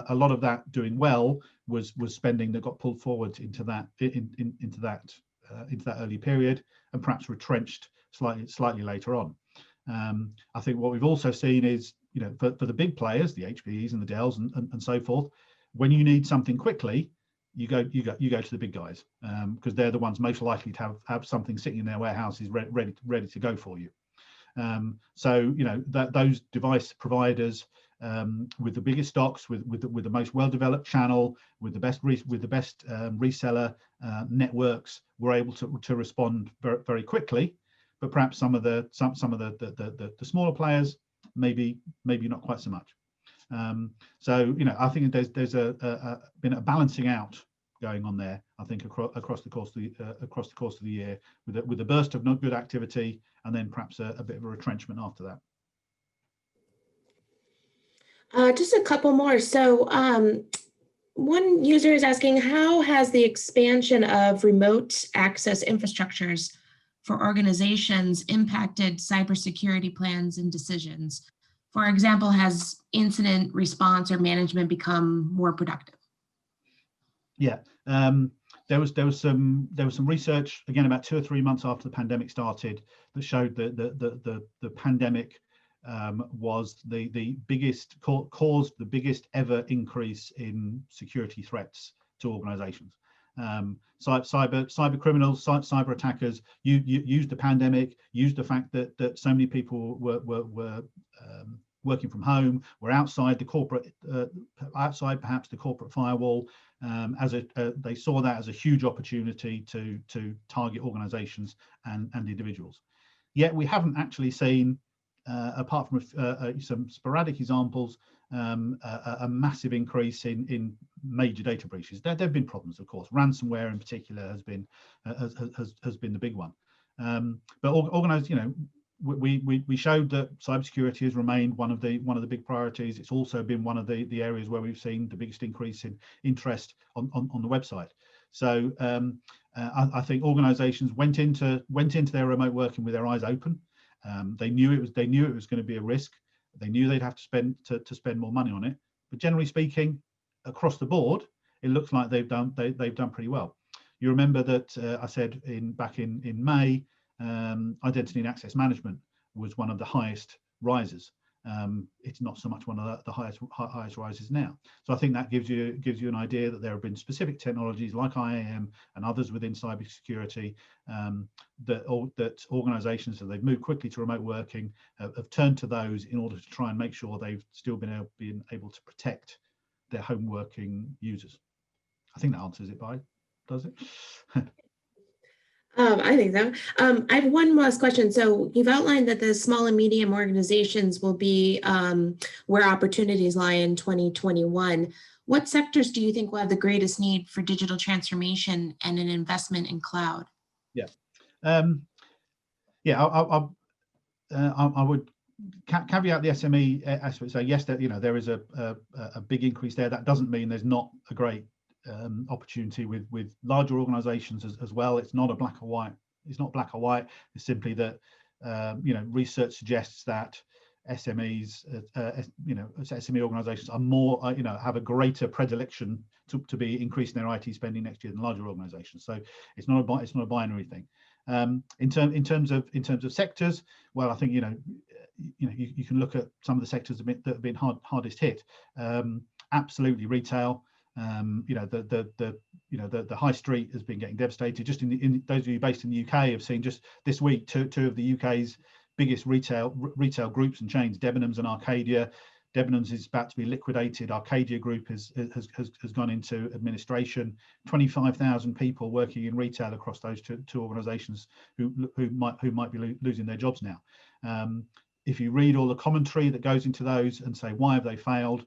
a lot of that doing well was spending that got pulled forward into that early period, and perhaps retrenched slightly later on. I think what we've also seen is, for the big players, the HPEs and the Dells and so forth, when you need something quickly, you go to the big guys, because they're the ones most likely to have something sitting in their warehouses ready to go for you. So those device providers with the biggest stocks, with the most well-developed channel, with the best reseller networks, were able to respond very quickly. But perhaps some of the smaller players maybe not quite so much. So I think there's been a balancing out going on there. I think across the course of the year, with a burst of not good activity, and then perhaps a bit of a retrenchment after that. Just a couple more. So one user is asking, how has the expansion of remote access infrastructures for organizations impacted cybersecurity plans and decisions? For example, has incident response or management become more productive? Yeah, there was some research, again, about 2 or 3 months after the pandemic started, that showed that the pandemic was the biggest, caused the biggest ever increase in security threats to organizations. Cyber criminals, cyber attackers used the pandemic, used the fact that so many people were working from home, were outside the corporate, outside perhaps the corporate firewall, they saw that as a huge opportunity to target organizations and individuals. Yet we haven't actually seen, apart from some sporadic examples, a massive increase in major data breaches. There have been problems, of course. Ransomware in particular has been the big one. But organized, we showed that cybersecurity has remained one of the big priorities. It's also been one of the areas where we've seen the biggest increase in interest on the website. So I think organizations went into their remote working with their eyes open. They knew it was going to be a risk. They knew they'd have to spend more money on it. But generally speaking, across the board, it looks like they've done pretty well. You remember that I said back in May, identity and access management was one of the highest risers. It's not so much one of the highest rises now. So I think that gives you an idea that there have been specific technologies like IAM and others within cybersecurity that organizations, as they've moved quickly to remote working, have turned to those in order to try and make sure they've still been able to protect their home working users. I think that answers it, does it? I think so. I have one last question. So you've outlined that the small and medium organizations will be where opportunities lie in 2021. What sectors do you think will have the greatest need for digital transformation and an investment in cloud? Yeah, I would caveat the SME aspect. So yes, there is a big increase there. That doesn't mean there's not a great opportunity with larger organizations as well. It's not a black or white. It's not black or white. It's simply that research suggests that SMEs, SME organizations are more, have a greater predilection to be increasing their IT spending next year than larger organizations. So it's not a binary thing. In terms of sectors, well, I think you can look at some of the sectors that have been hardest hit. Absolutely, retail. The high street has been getting devastated. Just in those of you based in the UK have seen just this week two of the UK's biggest retail groups and chains, Debenhams and Arcadia. Debenhams is about to be liquidated. Arcadia Group has gone into administration. 25,000 people working in retail across those two organisations who might be losing their jobs now. If you read all the commentary that goes into those and say why have they failed,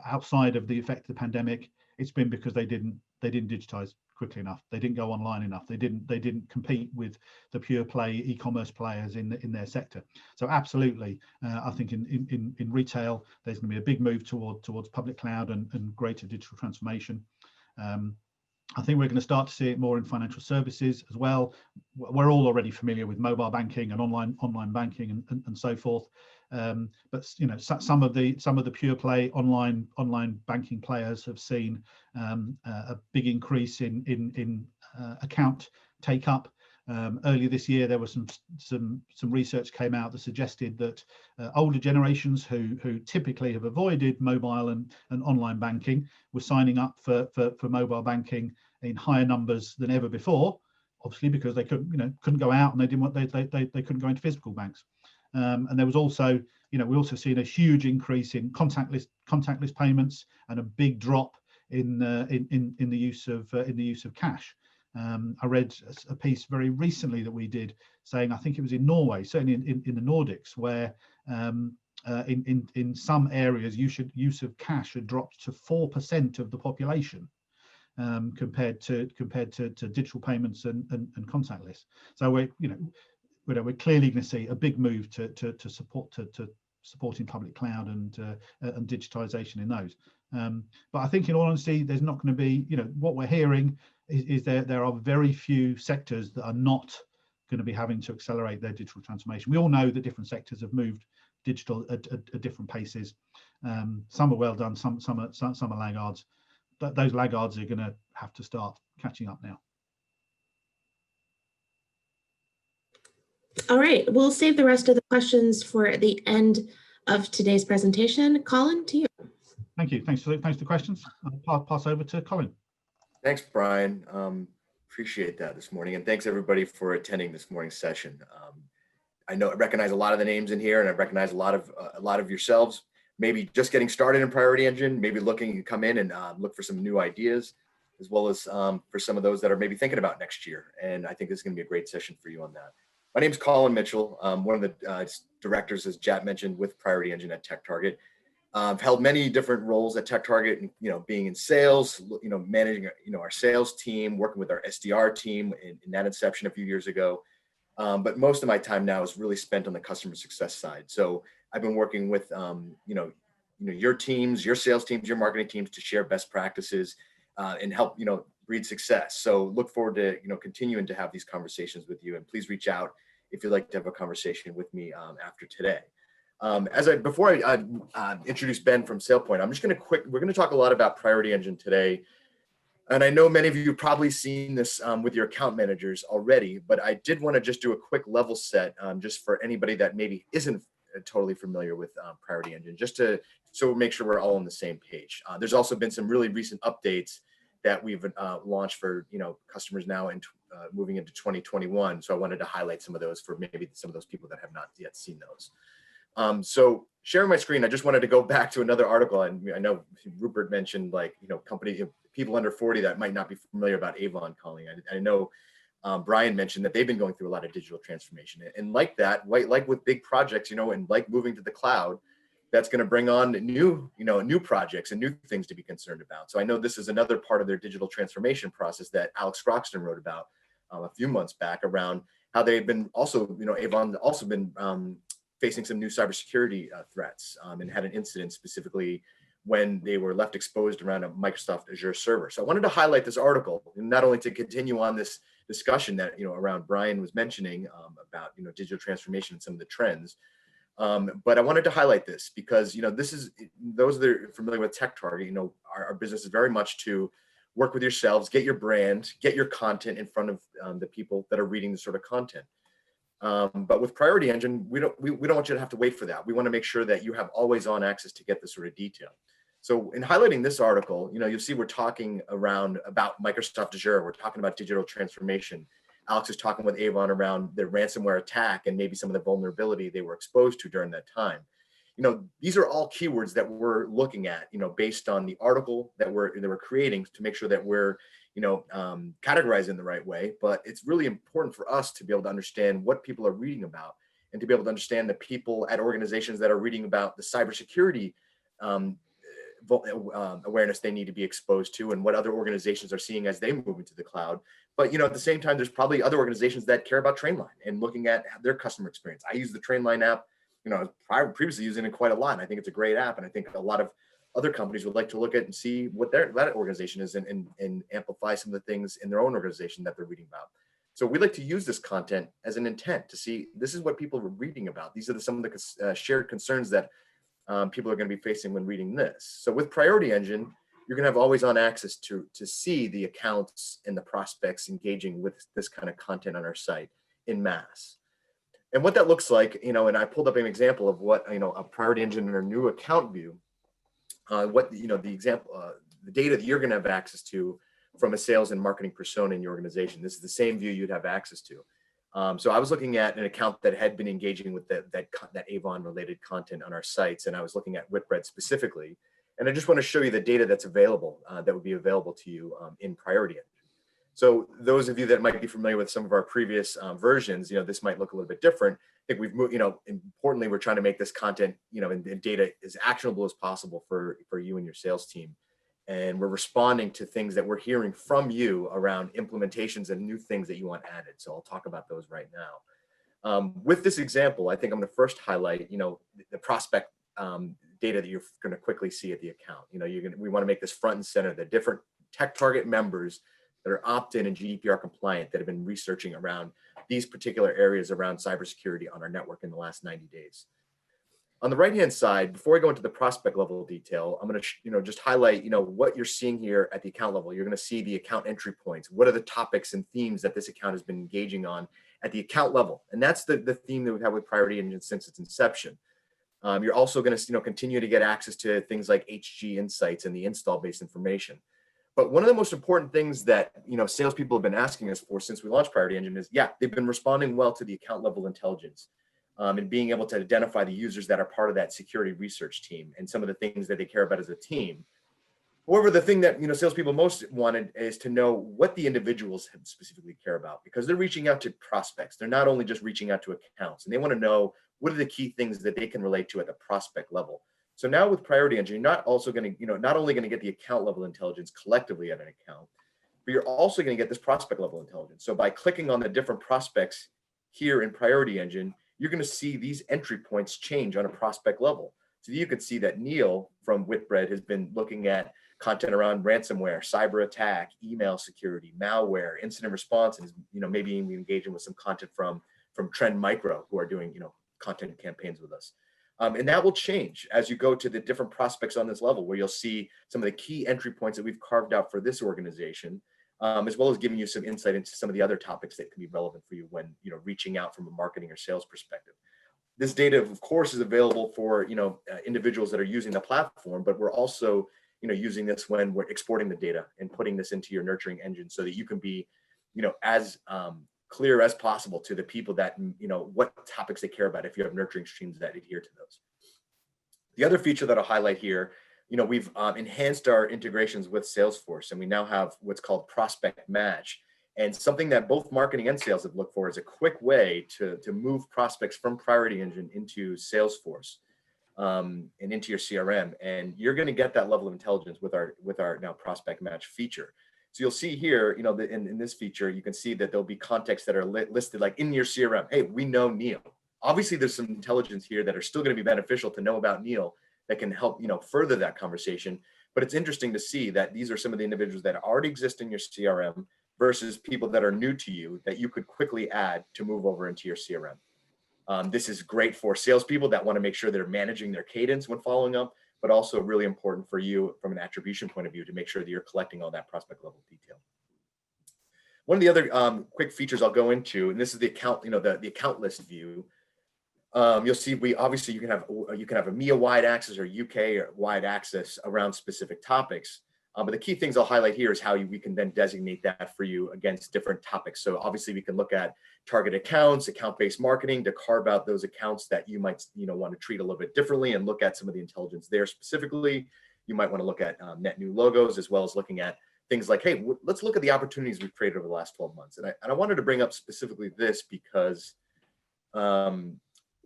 outside of the effect of the pandemic, it's been because they didn't didn't digitize quickly enough. They didn't go online enough. They didn't compete with the pure play e-commerce players in their sector. So absolutely, I think in retail there's going to be a big move towards public cloud and greater digital transformation. I think we're going to start to see it more in financial services as well. We're all already familiar with mobile banking and online banking and so forth. But some of the pure play online banking players have seen a big increase in account take up. Earlier this year, there was some research came out that suggested that older generations who typically have avoided mobile and online banking were signing up for mobile banking in higher numbers than ever before. Obviously, because they couldn't go out and they couldn't go into physical banks. And there was also, we also seen a huge increase in contactless payments and a big drop in the use of cash. I read a piece very recently that we did saying, I think it was in Norway, certainly in the Nordics, where in some areas use of cash had dropped to 4% of the population compared to digital payments and contactless. So we're clearly going to see a big move to supporting public cloud and digitization in those. But I think, in all honesty, there's not going to be, what we're hearing is there are very few sectors that are not going to be having to accelerate their digital transformation. We all know that different sectors have moved digital at different paces. Some are well done, some are laggards. But those laggards are going to have to start catching up now. All right, we'll save the rest of the questions for the end of today's presentation. Colin, to you. Thank you. Thanks for the questions. I'll pass over to Colin. Thanks, Brian. Appreciate that this morning, and thanks everybody for attending this morning's session. I recognize a lot of the names in here, and I recognize a lot of yourselves. Maybe just getting started in Priority Engine, maybe looking to come in and look for some new ideas, as well as for some of those that are maybe thinking about next year. And I think this is going to be a great session for you on that. My name is Colin Mitchell. One of the directors, as Jat mentioned, with Priority Engine at TechTarget. I've held many different roles at TechTarget, being in sales, managing, our sales team, working with our SDR team in that inception a few years ago. But most of my time now is really spent on the customer success side. So I've been working with, your teams, your sales teams, your marketing teams to share best practices and help, breed success. So look forward to, continuing to have these conversations with you, and please reach out if you'd like to have a conversation with me after today. Before I introduce Ben from SailPoint, I'm just we're going to talk a lot about Priority Engine today. And I know many of you have probably seen this with your account managers already, but I did want to just do a quick level set just for anybody that maybe isn't totally familiar with Priority Engine, so make sure we're all on the same page. There's also been some really recent updates that we've launched for customers now and moving into 2021. So I wanted to highlight some of those for maybe some of those people that have not yet seen those. So sharing my screen, I just wanted to go back to another article, and I know Rupert mentioned people under 40 that might not be familiar about Avon calling. I know Brian mentioned that they've been going through a lot of digital transformation, and like with big projects, and like moving to the cloud, that's going to bring on new projects and new things to be concerned about. So I know this is another part of their digital transformation process that Alex Croxton wrote about a few months back, around how they've been also, Avon also been facing some new cybersecurity threats and had an incident specifically when they were left exposed around a Microsoft Azure server. So I wanted to highlight this article, and not only to continue on this discussion that around Brian was mentioning about digital transformation and some of the trends, but I wanted to highlight this because this is, those that are familiar with TechTarget, our business is very much to work with yourselves, get your brand, get your content in front of the people that are reading this sort of content. But with Priority Engine, we don't want you to have to wait for that. We want to make sure that you have always on access to get this sort of detail. So in highlighting this article, you'll see we're talking about Microsoft Azure. We're talking about digital transformation. Alex is talking with Avon around the ransomware attack and maybe some of the vulnerability they were exposed to during that time. These are all keywords that we're looking at, based on the article that we're creating to make sure that we're categorized in the right way. But it's really important for us to be able to understand what people are reading about, and to be able to understand the people at organizations that are reading about the cybersecurity awareness they need to be exposed to and what other organizations are seeing as they move into the cloud. But at the same time, there's probably other organizations that care about Trainline and looking at their customer experience. I use the Trainline app, I was previously using it quite a lot, and I think it's a great app. And I think a lot of other companies would like to look at and see what that organization is and amplify some of the things in their own organization that they're reading about. So we like to use this content as an intent to see, this is what people are reading about. These are some of the shared concerns that people are going to be facing when reading this. So with Priority Engine, you're going to have always on access to see the accounts and the prospects engaging with this kind of content on our site in mass. And what that looks like, and I pulled up an example of what, a Priority Engine in our new account view, the example, the data that you're going to have access to from a sales and marketing persona in your organization. This is the same view you'd have access to. So I was looking at an account that had been engaging with that Avon related content on our sites, and I was looking at Whitbread specifically. And I just want to show you the data that's available, that would be available to you in Priority Engine. So those of you that might be familiar with some of our previous versions, this might look a little bit different. I think we've moved, importantly, we're trying to make this content, and data as actionable as possible for you and your sales team. And we're responding to things that we're hearing from you around implementations and new things that you want added. So I'll talk about those right now. With this example, I think I'm going to first highlight, the prospect data that you're going to quickly see at the account. We want to make this front and center, the different TechTarget members that are opt-in and GDPR compliant that have been researching around these particular areas around cybersecurity on our network in the last 90 days. On the right-hand side, before I go into the prospect level detail, I'm going to, just highlight, what you're seeing here at the account level. You're going to see the account entry points. What are the topics and themes that this account has been engaging on at the account level? And that's the theme that we've had with Priority Engine since its inception. You're also going to, continue to get access to things like HG Insights and the install-based information. But one of the most important things that, salespeople have been asking us for since we launched Priority Engine is, they've been responding well to the account level intelligence. And being able to identify the users that are part of that security research team and some of the things that they care about as a team. However, the thing that salespeople most wanted is to know what the individuals specifically care about, because they're reaching out to prospects. They're not only just reaching out to accounts, and they want to know what are the key things that they can relate to at the prospect level. So now with Priority Engine, you're not also going to, not only going to get the account level intelligence collectively at an account, but you're also going to get this prospect level intelligence. So by clicking on the different prospects here in Priority Engine, you're going to see these entry points change on a prospect level. So you could see that Neil from Whitbread has been looking at content around ransomware, cyber attack, email security, malware, incident response, and maybe even engaging with some content from Trend Micro, who are doing content campaigns with us. And that will change as you go to the different prospects on this level, where you'll see some of the key entry points that we've carved out for this organization, as well as giving you some insight into some of the other topics that can be relevant for you when reaching out from a marketing or sales perspective. This data, of course, is available for individuals that are using the platform, but we're also using this when we're exporting the data and putting this into your nurturing engine so that you can be as clear as possible to the people that what topics they care about if you have nurturing streams that adhere to those. The other feature that I'll highlight here, we've enhanced our integrations with Salesforce, and we now have what's called Prospect Match. And something that both marketing and sales have looked for is a quick way to move prospects from Priority Engine into Salesforce and into your CRM. And you're going to get that level of intelligence with our now Prospect Match feature. So you'll see here, in this feature, you can see that there'll be contexts that are listed like in your CRM. Hey, we know Neil. Obviously, there's some intelligence here that are still going to be beneficial to know about Neil that can help, further that conversation. But it's interesting to see that these are some of the individuals that already exist in your CRM versus people that are new to you that you could quickly add to move over into your CRM. This is great for salespeople that want to make sure they're managing their cadence when following up, but also really important for you from an attribution point of view to make sure that you're collecting all that prospect level detail. One of the other quick features I'll go into, and this is the account, the account list view. You'll see you can have EMEA wide access or UK wide access around specific topics. But the key things I'll highlight here is how we can then designate that for you against different topics. So obviously we can look at target accounts, account-based marketing to carve out those accounts that you might want to treat a little bit differently and look at some of the intelligence there specifically. You might want to look at net new logos, as well as looking at things like, hey, let's look at the opportunities we've created over the last 12 months. And I wanted to bring up specifically this because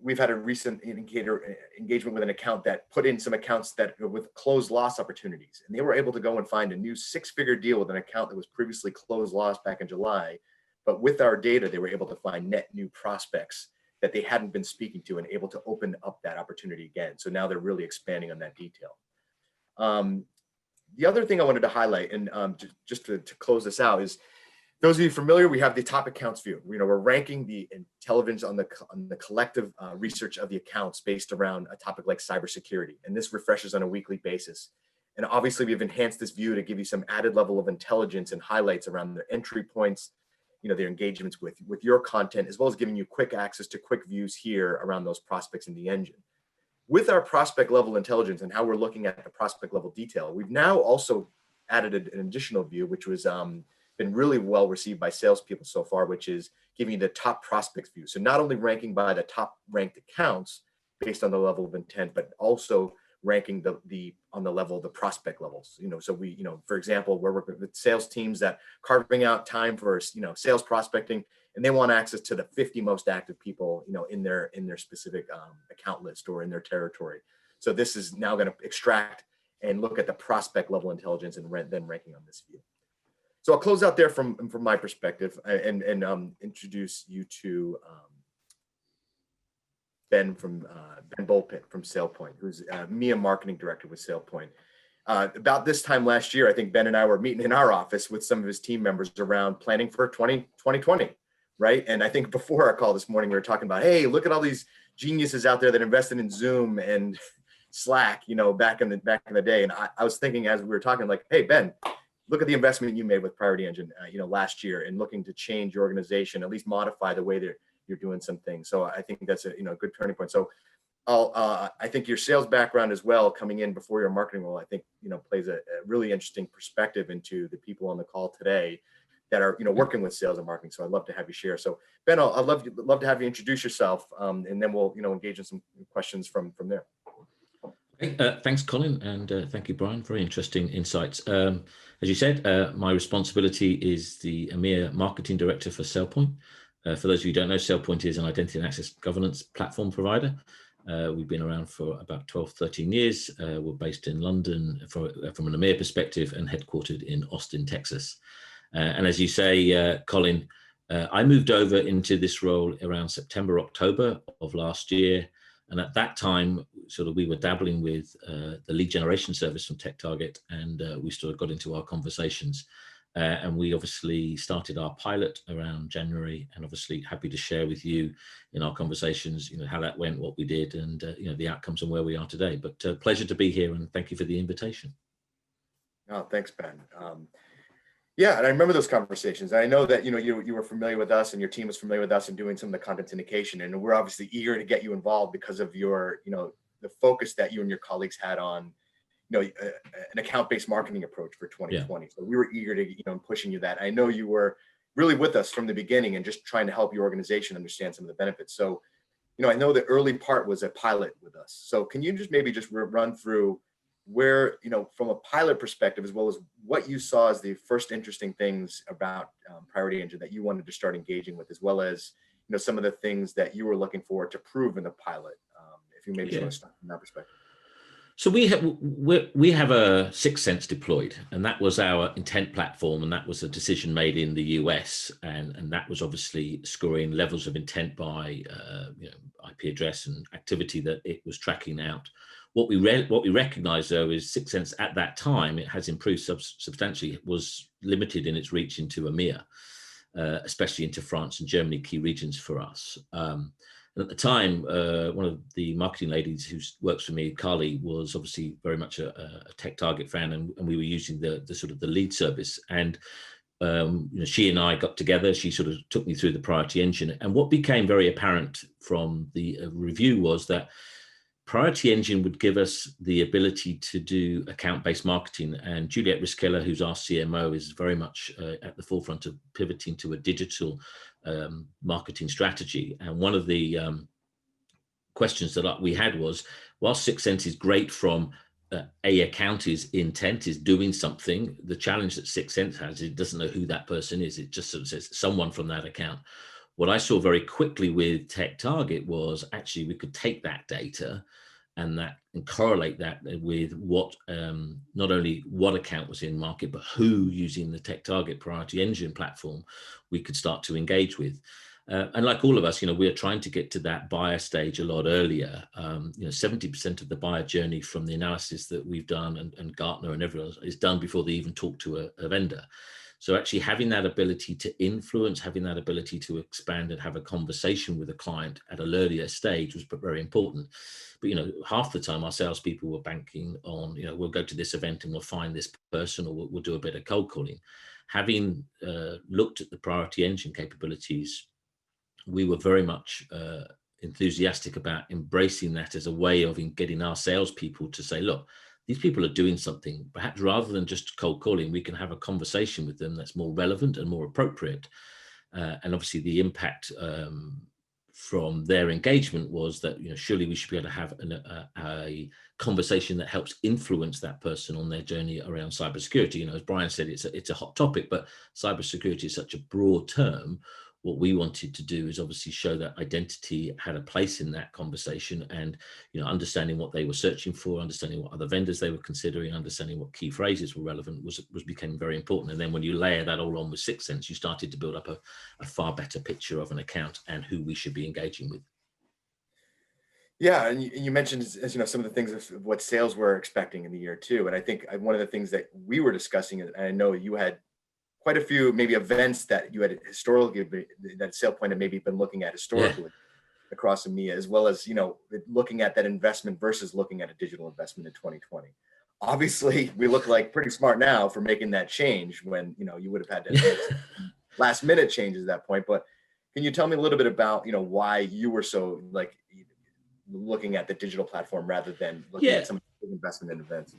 we've had a recent engagement with an account that put in some accounts that with closed loss opportunities, and they were able to go and find a new 6-figure deal with an account that was previously closed loss back in July. But with our data, they were able to find net new prospects that they hadn't been speaking to and able to open up that opportunity again. So now they're really expanding on that detail. The other thing I wanted to highlight, and just to close this out, is those of you familiar, we have the top accounts view. We're ranking the intelligence on the collective research of the accounts based around a topic like cybersecurity. And this refreshes on a weekly basis. And obviously we've enhanced this view to give you some added level of intelligence and highlights around their entry points, their engagements with your content, as well as giving you quick access to quick views here around those prospects in the engine. With our prospect level intelligence and how we're looking at the prospect level detail, we've now also added an additional view, which was been really well received by salespeople so far, which is giving you the top prospects view. So not only ranking by the top ranked accounts based on the level of intent, but also ranking on the level of the prospect levels. So we, for example, we're working with sales teams that carving out time for, sales prospecting, and they want access to the 50 most active people, in their specific account list or in their territory. So this is now going to extract and look at the prospect level intelligence and then ranking on this view. So I'll close out there from my perspective and introduce you to Ben Bulpett from SailPoint, who's EMEA marketing director with SailPoint. About this time last year, I think Ben and I were meeting in our office with some of his team members around planning for 2020, right? And I think before our call this morning, we were talking about, hey, look at all these geniuses out there that invested in Zoom and Slack, back in the day. And I was thinking as we were talking, like, hey, Ben, look at the investment you made with Priority Engine, last year, and looking to change your organization, at least modify the way that you're doing some things. So I think that's a good turning point. So I think your sales background as well, coming in before your marketing role, I think plays a really interesting perspective into the people on the call today that are working with sales and marketing. So I'd love to have you share. So Ben, I'd love to have you introduce yourself, and then we'll engage in some questions from there. Thanks, Colin, and thank you, Brian. Very interesting insights. As you said, my responsibility is the EMEA Marketing Director for SailPoint. For those of you who don't know, SailPoint is an identity and access governance platform provider. We've been around for about 12, 13 years. We're based in London from an EMEA perspective and headquartered in Austin, Texas. And as you say, Colin, I moved over into this role around September, October of last year. And at that time, we were dabbling with the lead generation service from TechTarget, and we sort of got into our conversations. And we obviously started our pilot around January, and obviously happy to share with you in our conversations, how that went, what we did, and the outcomes and where we are today. But pleasure to be here, and thank you for the invitation. Oh, thanks, Ben. Yeah, and I remember those conversations. I know that you were familiar with us, and your team was familiar with us, and doing some of the content syndication. And we're obviously eager to get you involved because of your, the focus that you and your colleagues had on, an account-based marketing approach for 2020. Yeah. So we were eager to, pushing you that. I know you were really with us from the beginning and just trying to help your organization understand some of the benefits. So, I know the early part was a pilot with us. So can you just maybe run through where, from a pilot perspective, as well as what you saw as the first interesting things about Priority Engine that you wanted to start engaging with, as well as, some of the things that you were looking for to prove in the pilot, if you maybe want to start from that perspective. So we have a Sixth Sense deployed, and that was our intent platform, and that was a decision made in the US, and that was obviously scoring levels of intent by IP address and activity that it was tracking out. What we recognize, though, is Sixth Sense at that time, it has improved substantially, was limited in its reach into EMEA, especially into France and Germany, key regions for us. And at the time, one of the marketing ladies who works for me, Carly, was obviously very much a TechTarget fan, and we were using the sort of the lead service. And she and I got together. She sort of took me through the Priority Engine, and what became very apparent from the review was that Priority Engine would give us the ability to do account-based marketing, and Juliet Riskella, who's our CMO, is very much at the forefront of pivoting to a digital marketing strategy. And one of the questions that we had was, while Sixth Sense is great from a account is intent, is doing something, the challenge that Sixth Sense has, it doesn't know who that person is. It just sort of says someone from that account. What I saw very quickly with TechTarget was actually we could take that data and correlate that with what, not only what account was in market, but who using the TechTarget Priority Engine platform we could start to engage with. And like all of us, we're trying to get to that buyer stage a lot earlier. 70% of the buyer journey from the analysis that we've done and Gartner and everyone else is done before they even talk to a vendor. So actually having that ability to influence, having that ability to expand and have a conversation with a client at an earlier stage was very important. But, half the time our salespeople were banking on, we'll go to this event and we'll find this person, or we'll do a bit of cold calling. Having looked at the Priority Engine capabilities, we were very much enthusiastic about embracing that as a way of getting our salespeople to say, look, these people are doing something. Perhaps rather than just cold calling, we can have a conversation with them that's more relevant and more appropriate. And obviously the impact from their engagement was that, surely we should be able to have a conversation that helps influence that person on their journey around cybersecurity. As Bryan said, it's a hot topic, but cybersecurity is such a broad term. What we wanted to do is obviously show that identity had a place in that conversation, and understanding what they were searching for, understanding what other vendors they were considering, understanding what key phrases were relevant was became very important. And then when you layer that all on with 6 Sense, you started to build up a far better picture of an account and who we should be engaging with. Yeah, and you mentioned some of the things of what sales were expecting in the year too. And I think one of the things that we were discussing, and I know you had quite a few maybe events that you had historically, that SailPoint had maybe been looking at historically across EMEA, as well as, looking at that investment versus looking at a digital investment in 2020. Obviously, we look like pretty smart now for making that change when, you would have had to make last minute changes at that point. But can you tell me a little bit about, why you were so looking at the digital platform rather than looking at some investment in events?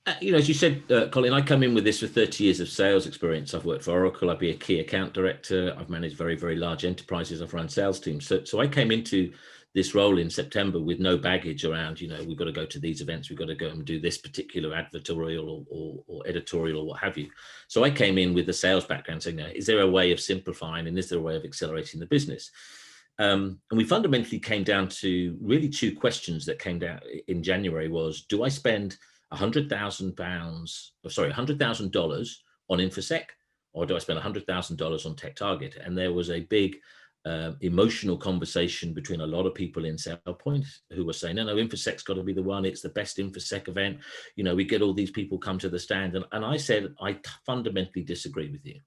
As you said, Colin, I come in with this with 30 years of sales experience. I've worked for Oracle. I've been a key account director. I've managed very, very large enterprises. I've run sales teams. So I came into this role in September with no baggage around, we've got to go to these events. We've got to go and do this particular advertorial or editorial or what have you. So I came in with the sales background saying, is there a way of simplifying and is there a way of accelerating the business? And we fundamentally came down to really two questions that came down in January was, do I spend $100,000 on InfoSec, or do I spend $100,000 on TechTarget? And there was a big emotional conversation between a lot of people in SailPoint who were saying, no, InfoSec's got to be the one. It's the best InfoSec event. We get all these people come to the stand. And I said, I fundamentally disagree with you.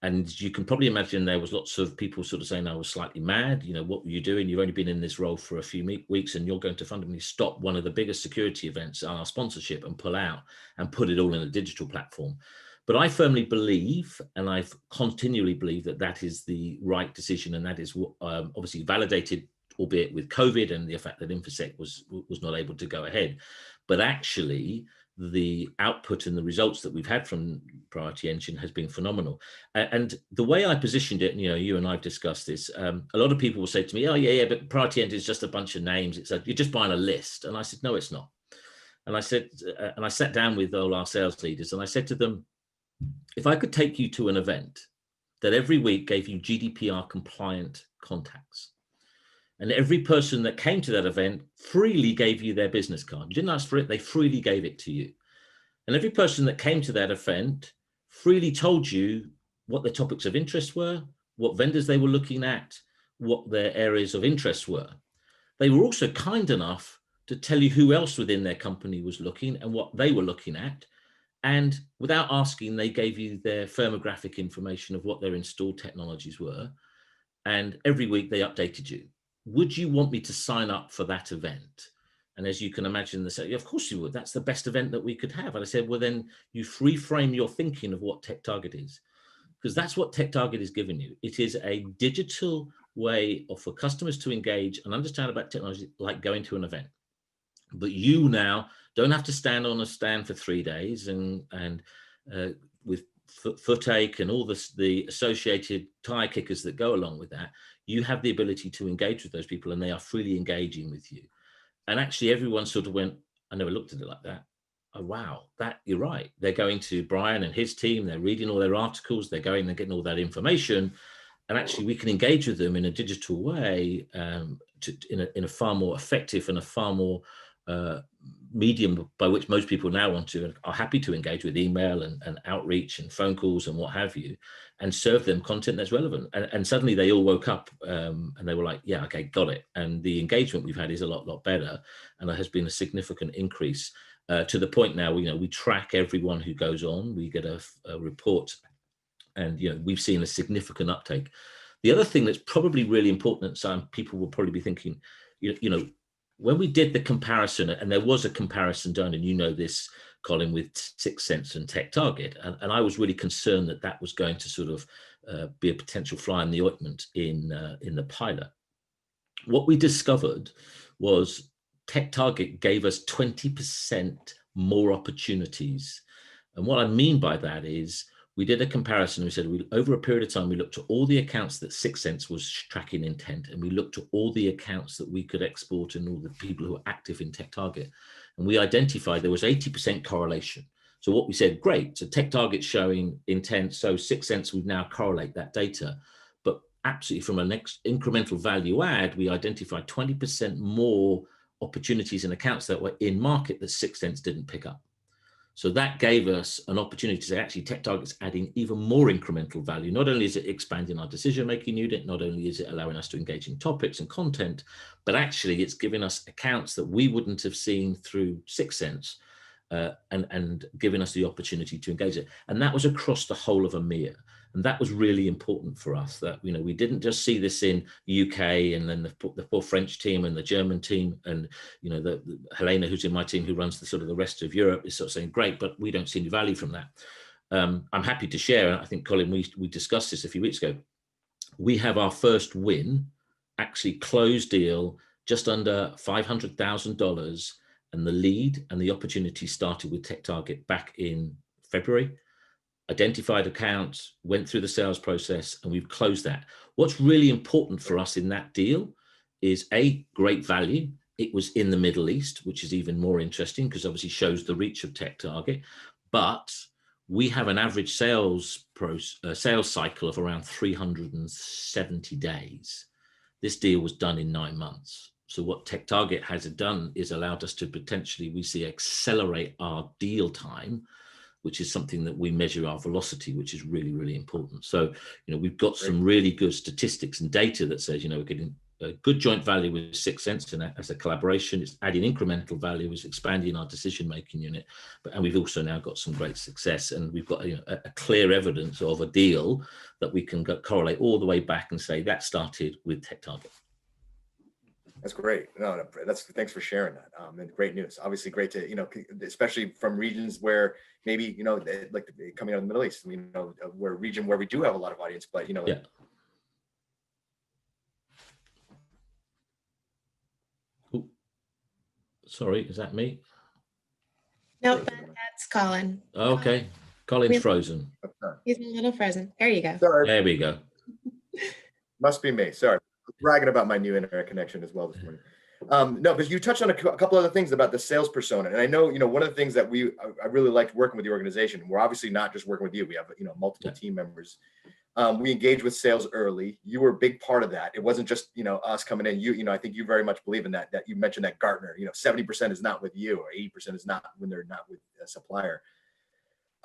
And you can probably imagine there was lots of people sort of saying I was slightly mad. What were you doing? You've only been in this role for a few weeks and you're going to fundamentally stop one of the biggest security events on our sponsorship and pull out and put it all in a digital platform. But I firmly believe, and I've continually believed that is the right decision. And that is obviously validated, albeit with COVID and the fact that InfoSec was not able to go ahead. But actually, the output and the results that we've had from Priority Engine has been phenomenal. And the way I positioned it, you and I've discussed this, a lot of people will say to me, oh yeah, but Priority Engine is just a bunch of names. You're just buying a list. And I said, no, it's not. And I said, and I sat down with all our sales leaders and I said to them, if I could take you to an event that every week gave you GDPR compliant contacts, and every person that came to that event freely gave you their business card. You didn't ask for it, they freely gave it to you. And every person that came to that event freely told you what their topics of interest were, what vendors they were looking at, what their areas of interest were. They were also kind enough to tell you who else within their company was looking and what they were looking at. And without asking, they gave you their firmographic information of what their installed technologies were. And every week they updated you. Would you want me to sign up for that event? And as you can imagine, they said, yeah, of course you would. That's the best event that we could have. And I said, well, then you reframe your thinking of what TechTarget is, because that's what TechTarget is giving you. It is a digital way for customers to engage and understand about technology, like going to an event. But you now don't have to stand on a stand for 3 days and with footache and all the associated tire kickers that go along with that. You have the ability to engage with those people and they are freely engaging with you. And actually everyone sort of went, I never looked at it like that. Oh, wow, you're right. They're going to Bryan and his team. They're reading all their articles. They're getting all that information. and actually we can engage with them in a digital way, in a far more effective and a far more medium by which most people now want to and are happy to engage with email and outreach and phone calls and what have you, and serve them content that's relevant. And suddenly they all woke up and they were like, yeah, okay, got it. And the engagement we've had is a lot better, and there has been a significant increase to the point now, we track everyone who goes on. We get a report, and we've seen a significant uptake. The other thing that's probably really important, some people will probably be thinking, when we did the comparison, and there was a comparison done, and this, Colin, with 6 Sense and TechTarget, and I was really concerned that was going to sort of be a potential fly in the ointment in the pilot. What we discovered was TechTarget gave us 20% more opportunities. And what I mean by that is we did a comparison. We said over a period of time, we looked at all the accounts that 6 Sense was tracking intent, and we looked at all the accounts that we could export and all the people who are active in TechTarget. And we identified there was 80% correlation. So what we said, great, so TechTarget's showing intent, so 6 Sense would now correlate that data. But absolutely from a next incremental value add, we identified 20% more opportunities and accounts that were in market that 6 Sense didn't pick up. So that gave us an opportunity to say, actually, TechTarget's adding even more incremental value. Not only is it expanding our decision-making unit, not only is it allowing us to engage in topics and content, but actually it's giving us accounts that we wouldn't have seen through 6 Sense, and giving us the opportunity to engage it. And that was across the whole of EMEA. And that was really important for us, that we didn't just see this in UK and then the poor French team and the German team, and the Helena, who's in my team, who runs the rest of Europe, is sort of saying, great, but we don't see any value from that. I'm happy to share, and I think, Colin, we discussed this a few weeks ago. We have our first win, actually closed deal, just under $500,000, and the lead and the opportunity started with TechTarget back in February. Identified accounts, went through the sales process, and we've closed that. What's really important for us in that deal is great value. It was in the Middle East, which is even more interesting because obviously shows the reach of TechTarget. But we have an average sales cycle of around 370 days. This deal was done in 9 months. So what TechTarget has done is allowed us to potentially, we see, accelerate our deal time, which is something that we measure our velocity, which is really, really important. So, we've got some really good statistics and data that says, we're getting a good joint value with 6 Sense, and as a collaboration, it's adding incremental value, it's expanding our decision-making unit. And we've also now got some great success, and we've got a clear evidence of a deal that we can correlate all the way back and say that started with TechTarget. That's great. No, thanks for sharing that. And great news. Obviously, great to especially from regions where maybe like coming out of the Middle East. Where region where we do have a lot of audience, but Yeah. Ooh. Sorry, is that me? Nope, that's Colin. Okay, Colin's frozen. He's a little frozen. There you go. Sorry. There we go. Must be me. Sorry. Bragging about my new internet connection as well this morning. No, because you touched on a couple other things about the sales persona, and I know one of the things that I really liked working with the organization. We're obviously not just working with you. We have multiple team members. We engage with sales early. You were a big part of that. It wasn't just us coming in. I think you very much believe in that. That you mentioned that Gartner. 70% is not with you, or 80% is not when they're not with a supplier.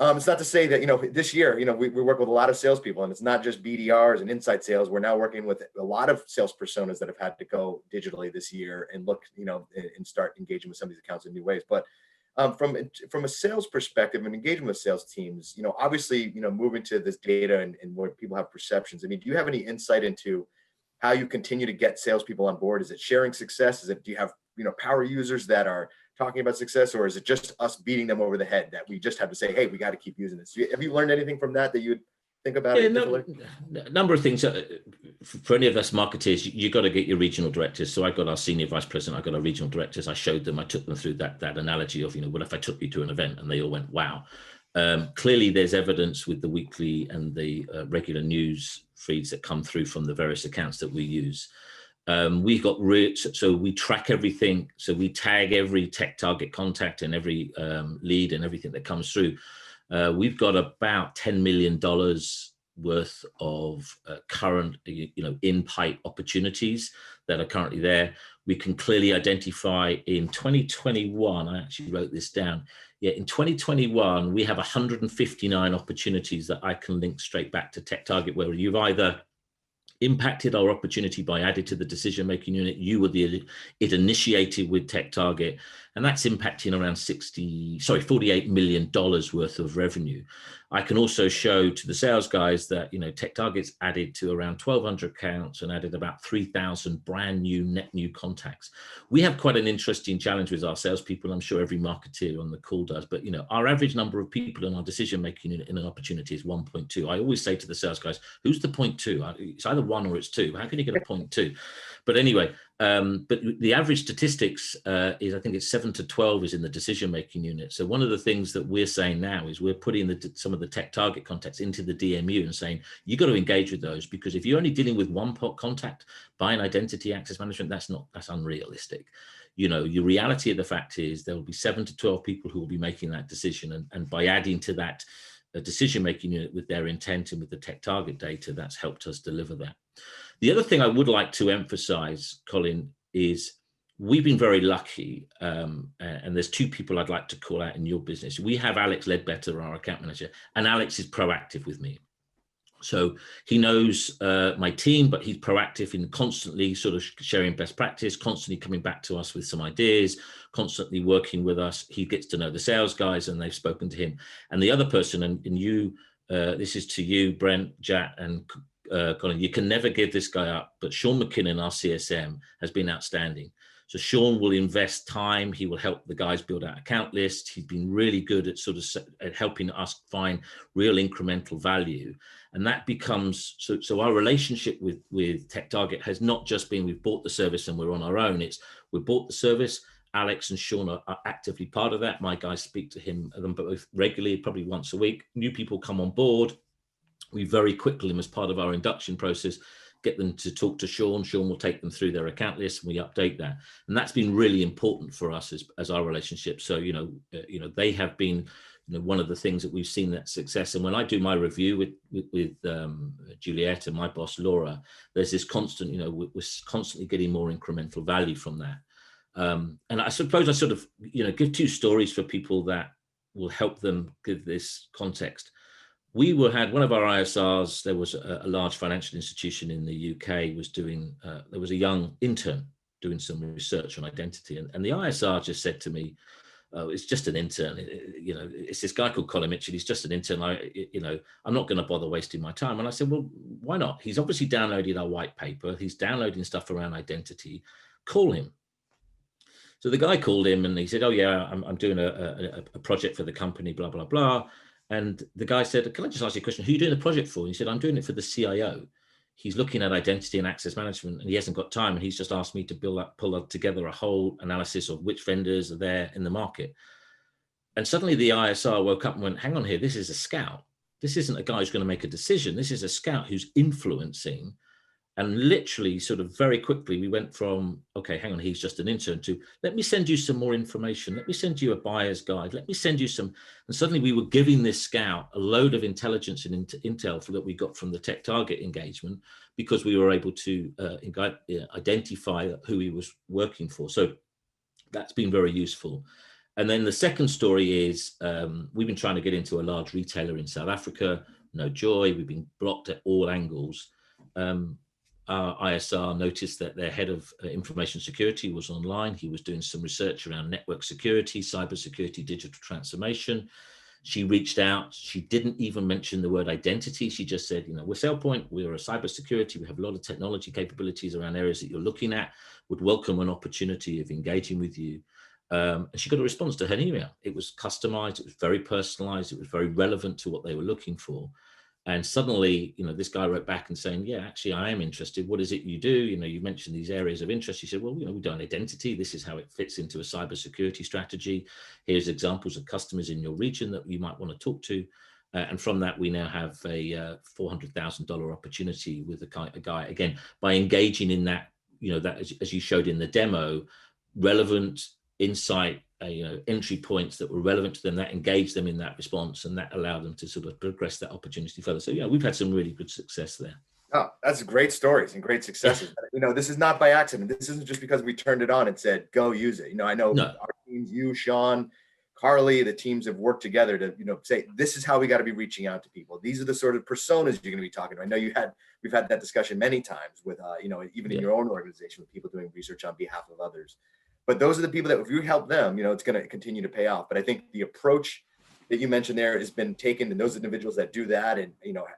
It's not to say that, this year, we work with a lot of salespeople, and it's not just BDRs and inside sales. We're now working with a lot of sales personas that have had to go digitally this year and look, and start engaging with some of these accounts in new ways. But from a sales perspective and engagement with sales teams, obviously, moving to this data and where people have perceptions. Do you have any insight into how you continue to get salespeople on board? Is it sharing success? Do you have, power users that are talking about success, or is it just us beating them over the head that we just have to say, hey, we got to keep using this? Have you learned anything from that you would think about? A number of things. For any of us marketers, you got to get your regional directors. So I got our senior vice president, I got our regional directors. I showed them, I took them through that analogy of, what if I took you to an event? And they all went, wow. Clearly there's evidence with the weekly and the regular news feeds that come through from the various accounts that we use. We've got so we track everything. So we tag every TechTarget contact and every lead and everything that comes through. We've got about $10 million worth of current, in-pipe opportunities that are currently there. We can clearly identify in 2021, I actually wrote this down. Yeah, in 2021, we have 159 opportunities that I can link straight back to TechTarget, where you've either impacted our opportunity by added to the decision-making unit, you were it initiated with TechTarget, and that's impacting around $48 million worth of revenue. I can also show to the sales guys that, TechTarget's added to around 1,200 accounts and added about 3,000 brand new, net new contacts. We have quite an interesting challenge with our salespeople. I'm sure every marketeer on the call does, but our average number of people in our decision-making unit in an opportunity is 1.2. I always say to the sales guys, who's the 0.2? It's either 1 or it's 2. How can you get a 0.2? But anyway, but the average statistics is, I think it's 7 to 12 is in the decision-making unit. So one of the things that we're saying now is we're putting some of the TechTarget contacts into the DMU and saying, you got to engage with those, because if you're only dealing with one pot contact buying identity access management, that's unrealistic. The reality of the fact is there will be 7 to 12 people who will be making that decision. And by adding to that decision-making unit with their intent and with the TechTarget data, that's helped us deliver that. The other thing I would like to emphasize, Colin, is we've been very lucky, and there's 2 people I'd like to call out in your business. We have Alex Ledbetter, our account manager, and Alex is proactive with me. So he knows my team, but he's proactive in constantly sort of sharing best practice, constantly coming back to us with some ideas, constantly working with us. He gets to know the sales guys and they've spoken to him. And the other person, and you, this is to you, Brent, Jat, and Colin, you can never give this guy up, but Sean McKinnon, our CSM, has been outstanding. So Sean will invest time. He will help the guys build out account lists. He's been really good at at helping us find real incremental value. And that becomes, so our relationship with TechTarget has not just been we've bought the service and we're on our own. It's we've bought the service. Alex and Sean are actively part of that. My guys speak to them both regularly, probably once a week. New people come on board. We very quickly, as part of our induction process, get them to talk to Sean. Sean will take them through their account list and we update that. And that's been really important for us as our relationship. So, they have been, one of the things that we've seen that success. And when I do my review with Juliet and my boss, Laura, there's this constant, we're constantly getting more incremental value from that. And I suppose I sort of, give 2 stories for people that will help them give this context. We had one of our ISRs, there was a large financial institution in the UK was doing, there was a young intern doing some research on identity. And the ISR just said to me, oh, it's just an intern. It's this guy called Colin Mitchell. He's just an intern. I'm not going to bother wasting my time. And I said, well, why not? He's obviously downloaded our white paper. He's downloading stuff around identity. Call him. So the guy called him and he said, oh yeah, I'm doing a project for the company, blah, blah, blah. And the guy said, can I just ask you a question? Who are you doing the project for? And he said, I'm doing it for the CIO. He's looking at identity and access management and he hasn't got time. And he's just asked me to pull together a whole analysis of which vendors are there in the market. And suddenly the ISR woke up and went, hang on here, this is a scout. This isn't a guy who's going to make a decision. This is a scout who's influencing. And literally sort of very quickly, we went from, okay, hang on, he's just an intern to, let me send you some more information. Let me send you a buyer's guide. Let me send you some. And suddenly we were giving this scout a load of intelligence and intel that we got from the TechTarget engagement because we were able to identify who he was working for. So that's been very useful. And then the second story is we've been trying to get into a large retailer in South Africa, no joy. We've been blocked at all angles. Our ISR noticed that their head of information security was online. He was doing some research around network security, cybersecurity, digital transformation. She reached out. She didn't even mention the word identity. She just said, we're SailPoint, we're a cybersecurity. We have a lot of technology capabilities around areas that you're looking at. Would welcome an opportunity of engaging with you. And she got a response to her email. It was customized. It was very personalized. It was very relevant to what they were looking for. And suddenly, this guy wrote back and saying, yeah, actually, I am interested. What is it you do? You mentioned these areas of interest. He said, well, we've done identity. This is how it fits into a cybersecurity strategy. Here's examples of customers in your region that you might want to talk to. And from that, we now have a $400,000 opportunity with a guy, again, by engaging in that, that as you showed in the demo, relevant insight entry points that were relevant to them, that engaged them in that response, and that allowed them to sort of progress that opportunity further. So we've had some really good success there. Oh, that's great stories and great successes. This is not by accident. This isn't just because we turned it on and said, go use it. I know our teams, you, Sean, Carly, the teams have worked together to, say, this is how we got to be reaching out to people. These are the sort of personas you're going to be talking to. I know we've had that discussion many times with, even in your own organization, with people doing research on behalf of others. But those are the people that if you help them, it's going to continue to pay off. But I think the approach that you mentioned there has been taken, and those individuals that do that, and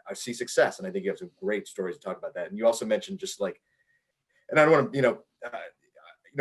I see success. And I think you have some great stories to talk about that. And you also mentioned just like, and I don't want to,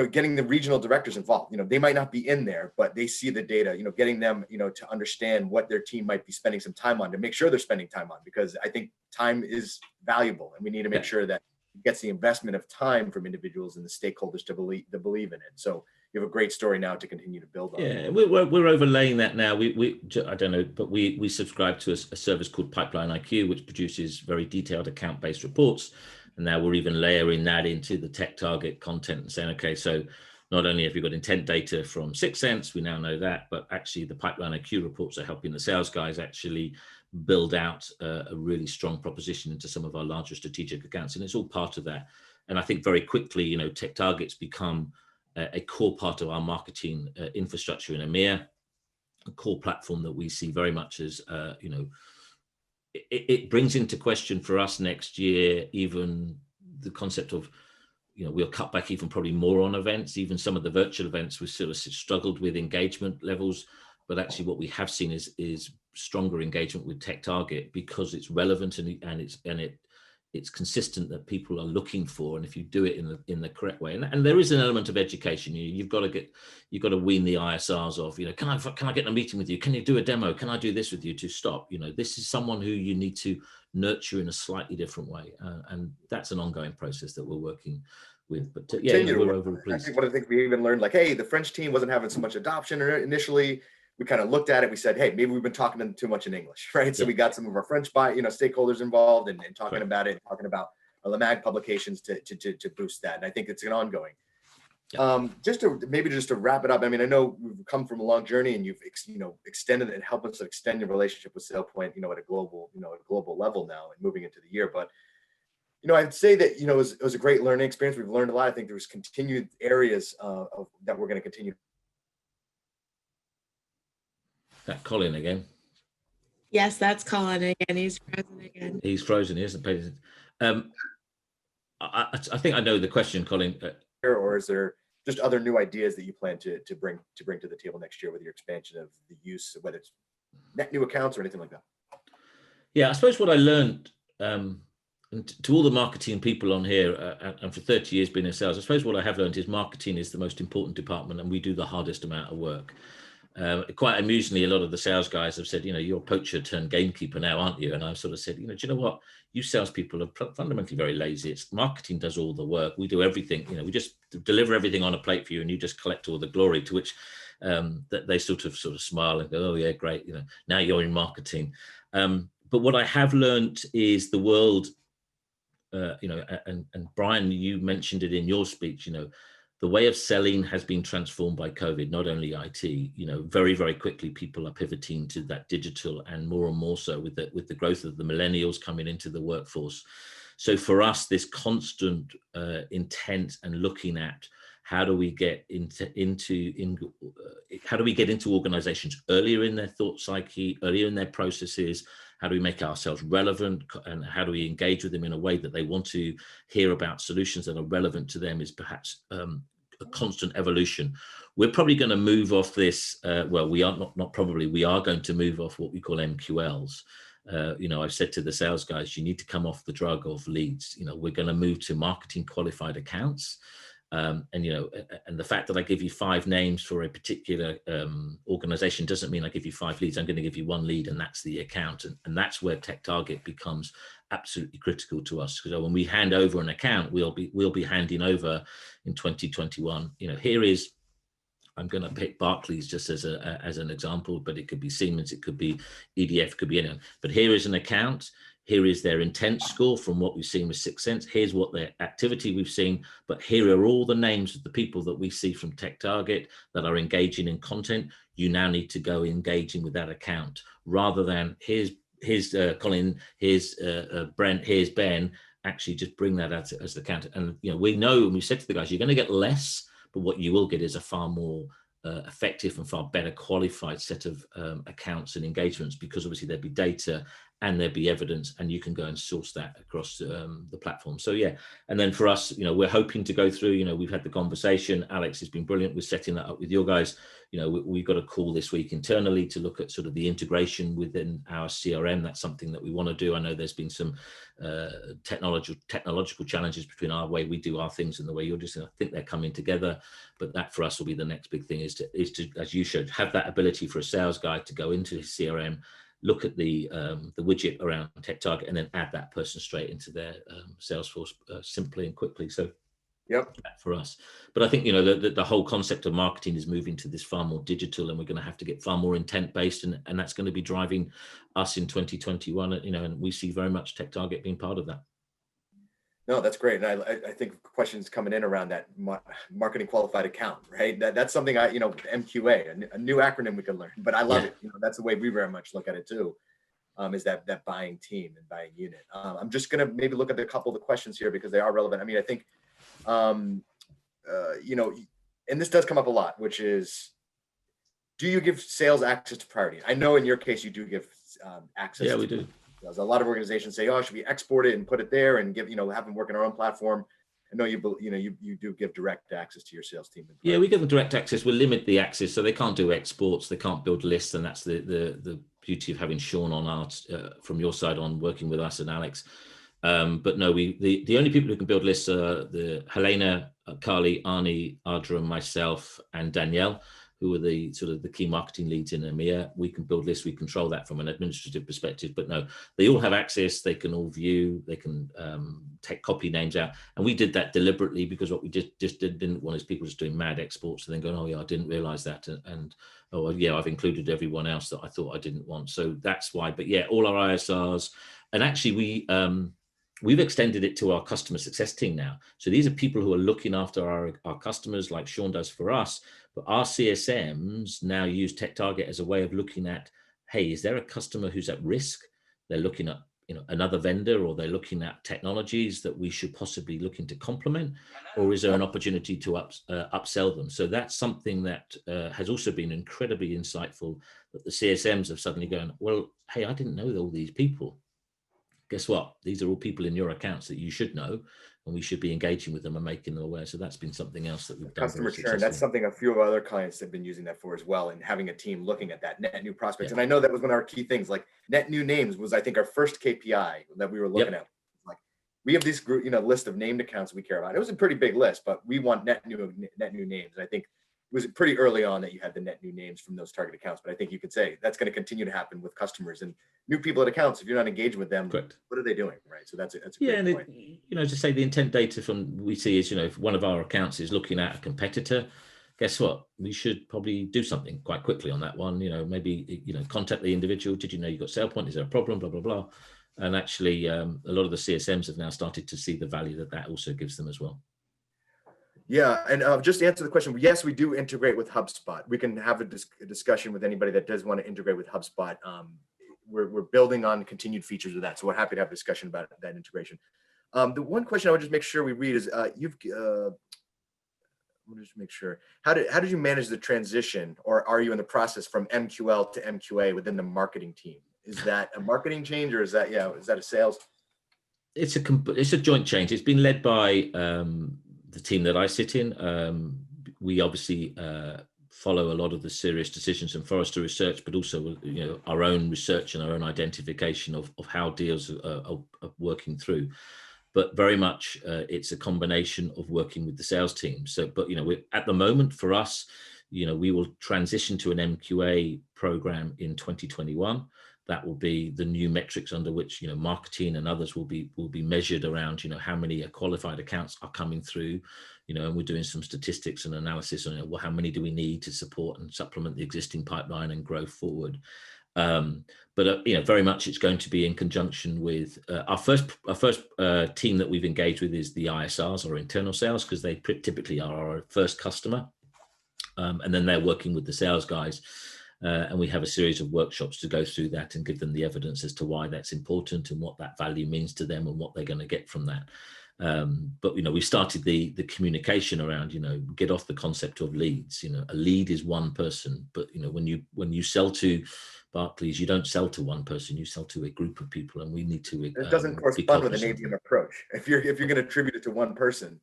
getting the regional directors involved. They might not be in there, but they see the data. Getting them, to understand what their team might be spending some time on, to make sure they're spending time on, because I think time is valuable, and we need to make sure that it gets the investment of time from individuals and the stakeholders to believe in it. So you have a great story now to continue to build on. Yeah, we're overlaying that now. I don't know, but we subscribe to a service called Pipeline IQ, which produces very detailed account-based reports. And now we're even layering that into the TechTarget content and saying, okay, so not only have you got intent data from 6 Sense, we now know that, but actually the Pipeline IQ reports are helping the sales guys actually build out a really strong proposition into some of our larger strategic accounts. And it's all part of that. And I think very quickly, TechTarget's become a core part of our marketing infrastructure in EMEA, a core platform that we see very much as, it brings into question for us next year, even the concept of, we'll cut back even probably more on events. Even some of the virtual events, we sort of struggled with engagement levels, but actually what we have seen is stronger engagement with TechTarget because it's relevant and it's consistent that people are looking for, and if you do it in the correct way, and there is an element of education. You've got to wean the ISRs of, can I get in a meeting with you? Can you do a demo? Can I do this with you? To stop, this is someone who you need to nurture in a slightly different way, and that's an ongoing process that we're working with. But we're overly pleased. I think one of the things we even learned, like, hey, the French team wasn't having so much adoption initially. We kind of looked at it. We said, hey, maybe we've been talking to them too much in English, right? So we got some of our French stakeholders involved and talking about it, talking about our LeMag publications to boost that. And I think it's an ongoing. Just to wrap it up. I mean, I know we've come from a long journey, and you've extended and helped us extend your relationship with SailPoint, at a global level now and moving into the year. But I'd say that it was a great learning experience. We've learned a lot. I think there's continued areas that we're going to continue. That Colin again. Yes, that's Colin again. He's frozen again. He's frozen. He hasn't paid attention. I think I know the question, Colin. Or is there just other new ideas that you plan to bring to the table next year with your expansion of the use, whether it's net new accounts or anything like that? Yeah, I suppose what I learned, and to all the marketing people on here, and for 30 years being in sales, I suppose what I have learned is marketing is the most important department, and we do the hardest amount of work. Quite amusingly, a lot of the sales guys have said, you're poacher turned gamekeeper now, aren't you? And I've sort of said, do you know what? You salespeople are fundamentally very lazy. It's marketing does all the work. We do everything. We just deliver everything on a plate for you, and you just collect all the glory. To which that they sort of smile and go, oh yeah, great. Now you're in marketing. But what I have learned is the world. And Bryan, you mentioned it in your speech. The way of selling has been transformed by COVID, not only IT. Very, very quickly, people are pivoting to that digital, and more so with the growth of the millennials coming into the workforce. So for us, this constant intent and looking at how do we get into organizations earlier in their thought psyche, earlier in their processes. How do we make ourselves relevant, and how do we engage with them in a way that they want to hear about solutions that are relevant to them is perhaps a constant evolution. We're probably going to move off this. We are not probably. We are going to move off what we call MQLs. I've said to the sales guys, you need to come off the drug of leads. We're going to move to marketing qualified accounts. And the fact that I give you 5 names for a particular organization doesn't mean I give you 5 leads. I'm going to give you 1 lead, and that's the account. And that's where TechTarget becomes absolutely critical to us. Because when we hand over an account, we'll be handing over in 2021. I'm going to pick Barclays just as an example, but it could be Siemens, it could be EDF, it could be anyone. But here is an account. here is their intent score from what we've seen with Sixth Sense. Here's what their activity we've seen, but here are all the names of the people that we see from TechTarget that are engaging in content. You now need to go engaging with that account, rather than here's Colin, here's Brent, here's Ben. Actually, just bring that as the account. And we know, and we said to the guys, you're going to get less, but what you will get is a far more effective and far better qualified set of accounts and engagements, because obviously there'd be data and there'd be evidence, and you can go and source that across the platform. So yeah, and then for us, we're hoping to go through, we've had the conversation. Alex has been brilliant with setting that up with your guys. We've got a call this week internally to look at sort of the integration within our CRM. That's something that we want to do. I know there's been some technological challenges between our way we do our things and the way you're just. I think they're coming together, but that for us will be the next big thing, is to, as you should, have that ability for a sales guy to go into his CRM, look at the widget around TechTarget, and then add that person straight into their Salesforce simply and quickly. So yep, for us. But I think the whole concept of marketing is moving to this far more digital, and we're going to have to get far more intent based, and that's going to be driving us in 2021. And we see very much TechTarget being part of that. No, that's great. And I think questions coming in around that marketing qualified account, right? That's something MQA, a new acronym we can learn, but I love it. That's the way we very much look at it too, is that buying team and buying unit. I'm just going to maybe look at a couple of the questions here because they are relevant. I mean, I think, and this does come up a lot, which is, do you give sales access to priority? I know in your case, you do give access. Yeah, we do. A lot of organizations say, "Oh, should we export it and put it there and give have them work on our own platform?" I know you do give direct access to your sales team. Yeah, we give them direct access. We limit the access, so they can't do exports, they can't build lists, and that's the beauty of having Sean on our from your side on working with us and Alex. But no, the only people who can build lists are the Helena, Carly, Arnie, Ardra, myself, and Danielle, who are the sort of the key marketing leads in EMEA. We can build lists, we control that from an administrative perspective, but no, they all have access, they can all view, they can take copy names out. And we did that deliberately because what we just didn't want is people just doing mad exports and then going, oh yeah, I didn't realize that. And oh yeah, I've included everyone else that I thought I didn't want. So that's why, but yeah, all our ISRs, and actually we've extended it to our customer success team now. So these are people who are looking after our customers like Sean does for us, but our CSMs now use TechTarget as a way of looking at, hey, is there a customer who's at risk? They're looking at another vendor, or they're looking at technologies that we should possibly look into complement, or is there an opportunity to upsell them? So that's something that has also been incredibly insightful, that the CSMs have suddenly gone, well, hey, I didn't know all these people. Guess what? These are all people in your accounts that you should know, and we should be engaging with them and making them aware. So that's been something else that we've done. Customer churn, that's something a few of our other clients have been using that for as well, and having a team looking at that net new prospects. And I know that was one of our key things, like net new names was, I think, our first KPI that we were looking at. Like, we have this group, list of named accounts we care about. It was a pretty big list, but we want net new names. And I think it was pretty early on that you had the net new names from those target accounts, but I think you could say that's going to continue to happen with customers and new people at accounts. If you're not engaging with them, correct, what are they doing, right? So that's a great point. To say the intent data from we see is, if one of our accounts is looking at a competitor, guess what? We should probably do something quite quickly on that one. Maybe contact the individual. Did you know you got SailPoint? Is there a problem? Blah blah blah. And actually, a lot of the CSMs have now started to see the value that also gives them as well. Yeah, and just to answer the question, yes, we do integrate with HubSpot. We can have a discussion with anybody that does want to integrate with HubSpot. We're building on continued features of that, so we're happy to have a discussion about that integration. The one question I would just make sure we read is, let me just make sure. How did you manage the transition, or are you in the process from MQL to MQA within the marketing team? Is that a marketing change, or is that a sales? It's a joint change. It's been led by the team that I sit in. We obviously follow a lot of the serious decisions and Forrester research, but also our own research and our own identification of how deals are working through. But very much it's a combination of working with the sales team. So, but at the moment for us, we will transition to an MQA program in 2021. That will be the new metrics under which marketing and others will be measured around how many qualified accounts are coming through, and we're doing some statistics and analysis on how many do we need to support and supplement the existing pipeline and grow forward. But very much it's going to be in conjunction with our first team that we've engaged with is the ISRs, or internal sales, because they typically are our first customer, and then they're working with the sales guys, and we have a series of workshops to go through that and give them the evidence as to why that's important and what that value means to them and what they're going to get from that. But we started the communication around get off the concept of leads. A lead is one person, but when you sell to Barclays, you don't sell to one person, you sell to a group of people, and we need to. It doesn't correspond with an ABM approach. If you're going to attribute it to one person,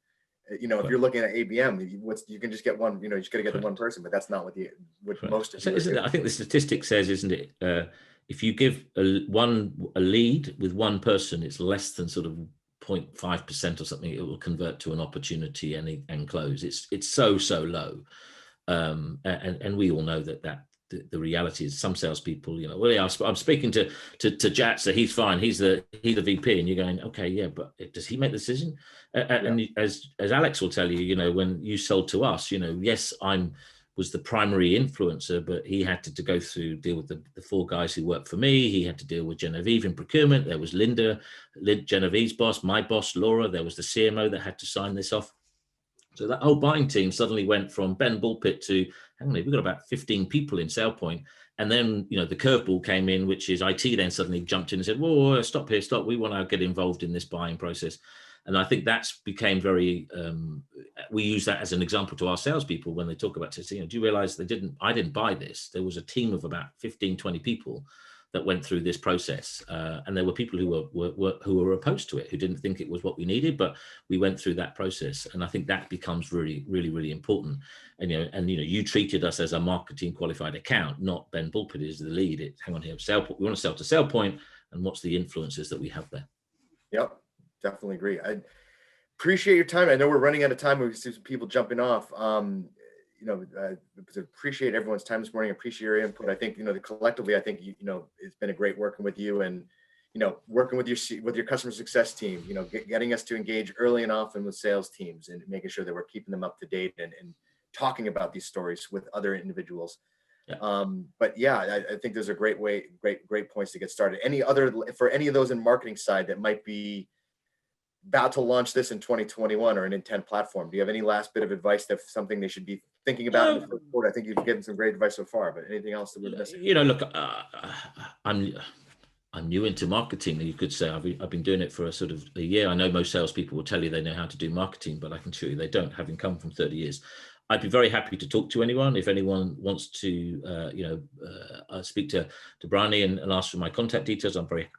if you're looking at ABM, you can just get one. You just got to get the one person, but that's not what most of. I think the statistic says, isn't it? If you give a lead with one person, it's less than sort of 0.5% or something. It will convert to an opportunity and close. It's so low, and we all know that. The reality is some salespeople, I'm speaking to Jat, so he's fine. He's the VP, and you're going, okay, yeah, but does he make the decision? And as Alex will tell you, when you sold to us, yes, was the primary influencer, but he had to go through, deal with the four guys who worked for me. He had to deal with Genevieve in procurement. There was Linda, Genevieve's boss, my boss, Laura. There was the CMO that had to sign this off. So that whole buying team suddenly went from Ben Bulpett to, we've got about 15 people in SailPoint. And then, the curveball came in, which is IT then suddenly jumped in and said, whoa, stop here, stop. We want to get involved in this buying process. And I think that's became very, we use that as an example to our salespeople when they talk about this. Do you realize I didn't buy this? There was a team of about 15, 20 people that went through this process, and there were people who were opposed to it, who didn't think it was what we needed, but we went through that process, and I think that becomes really, really, really important. And you treated us as a marketing qualified account, not Ben Bulpett is the lead. Hang on here, SailPoint. We want to sell to SailPoint, and what's the influences that we have there? Yep, definitely agree. I appreciate your time. I know we're running out of time. We see some people jumping off. Appreciate everyone's time this morning. Appreciate your input. I think, collectively, I think, it's been a great working with you and, working with your customer success team, getting us to engage early and often with sales teams and making sure that we're keeping them up to date and talking about these stories with other individuals. Yeah. But yeah, I think there's a great points to get started. For any of those in marketing side that might be about to launch this in 2021 or an intent platform, do you have any last bit of advice that's something they should be thinking about in the first quarter? I think you've given some great advice so far, but anything else that we're missing? Look, I'm new into marketing. You could say I've been doing it for a sort of a year. I know most salespeople will tell you they know how to do marketing, but I can assure you they don't, having come from 30 years. I'd be very happy to talk to anyone. If anyone wants to, speak to Bryan and ask for my contact details, I'm very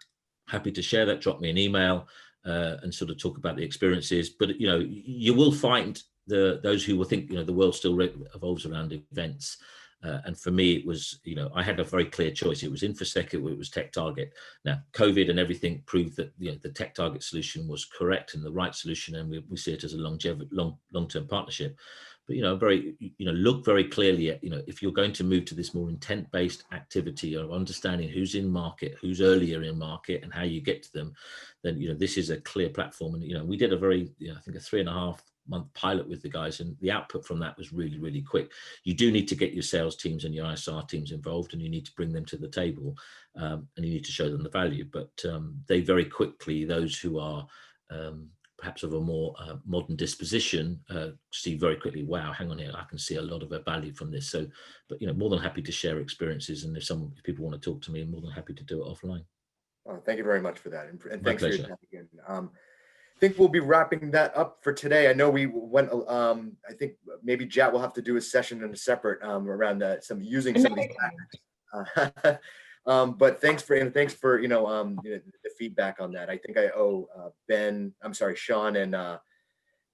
happy to share that. Drop me an email. And sort of talk about the experiences, but you will find those who will think the world still revolves around events, and for me it was I had a very clear choice. It was InfoSec, it was TechTarget. Now COVID and everything proved that the TechTarget solution was correct and the right solution, and we see it as a long-term partnership. But look very clearly at if you're going to move to this more intent-based activity of understanding who's in market, who's earlier in market, and how you get to them, then this is a clear platform. And we did a very I think a 3.5-month pilot with the guys, and the output from that was really, really quick. You do need to get your sales teams and your ISR teams involved, and you need to bring them to the table, and you need to show them the value. But they very quickly, those who are perhaps of a more modern disposition, see very quickly, wow, hang on here, I can see a lot of value from this. So, but more than happy to share experiences, and if people want to talk to me, I'm more than happy to do it offline. Thank you very much for that, and thanks for your time again. I think we'll be wrapping that up for today. I know we went. I think maybe Jat will have to do a session in a separate around using some of these tactics. But thanks for the feedback on that. I think I owe Sean and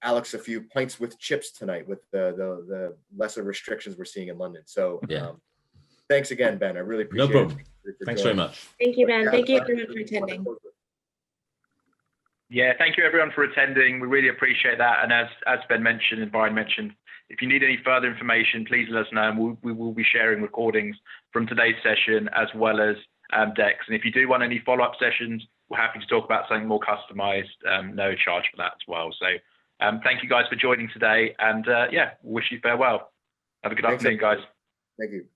Alex a few pints with chips tonight with the lesser restrictions we're seeing in London. So thanks again, Ben. I really appreciate it. No problem. Thanks very much. Thank you, Ben. Thank you everyone for attending. Yeah, thank you everyone for attending. We really appreciate that. And as Ben mentioned and Bryan mentioned, if you need any further information, please let us know, and we will be sharing recordings from today's session as well as decks. And if you do want any follow-up sessions, we're happy to talk about something more customized, no charge for that as well. So thank you guys for joining today, and wish you farewell. Have a good afternoon, guys. Thank you.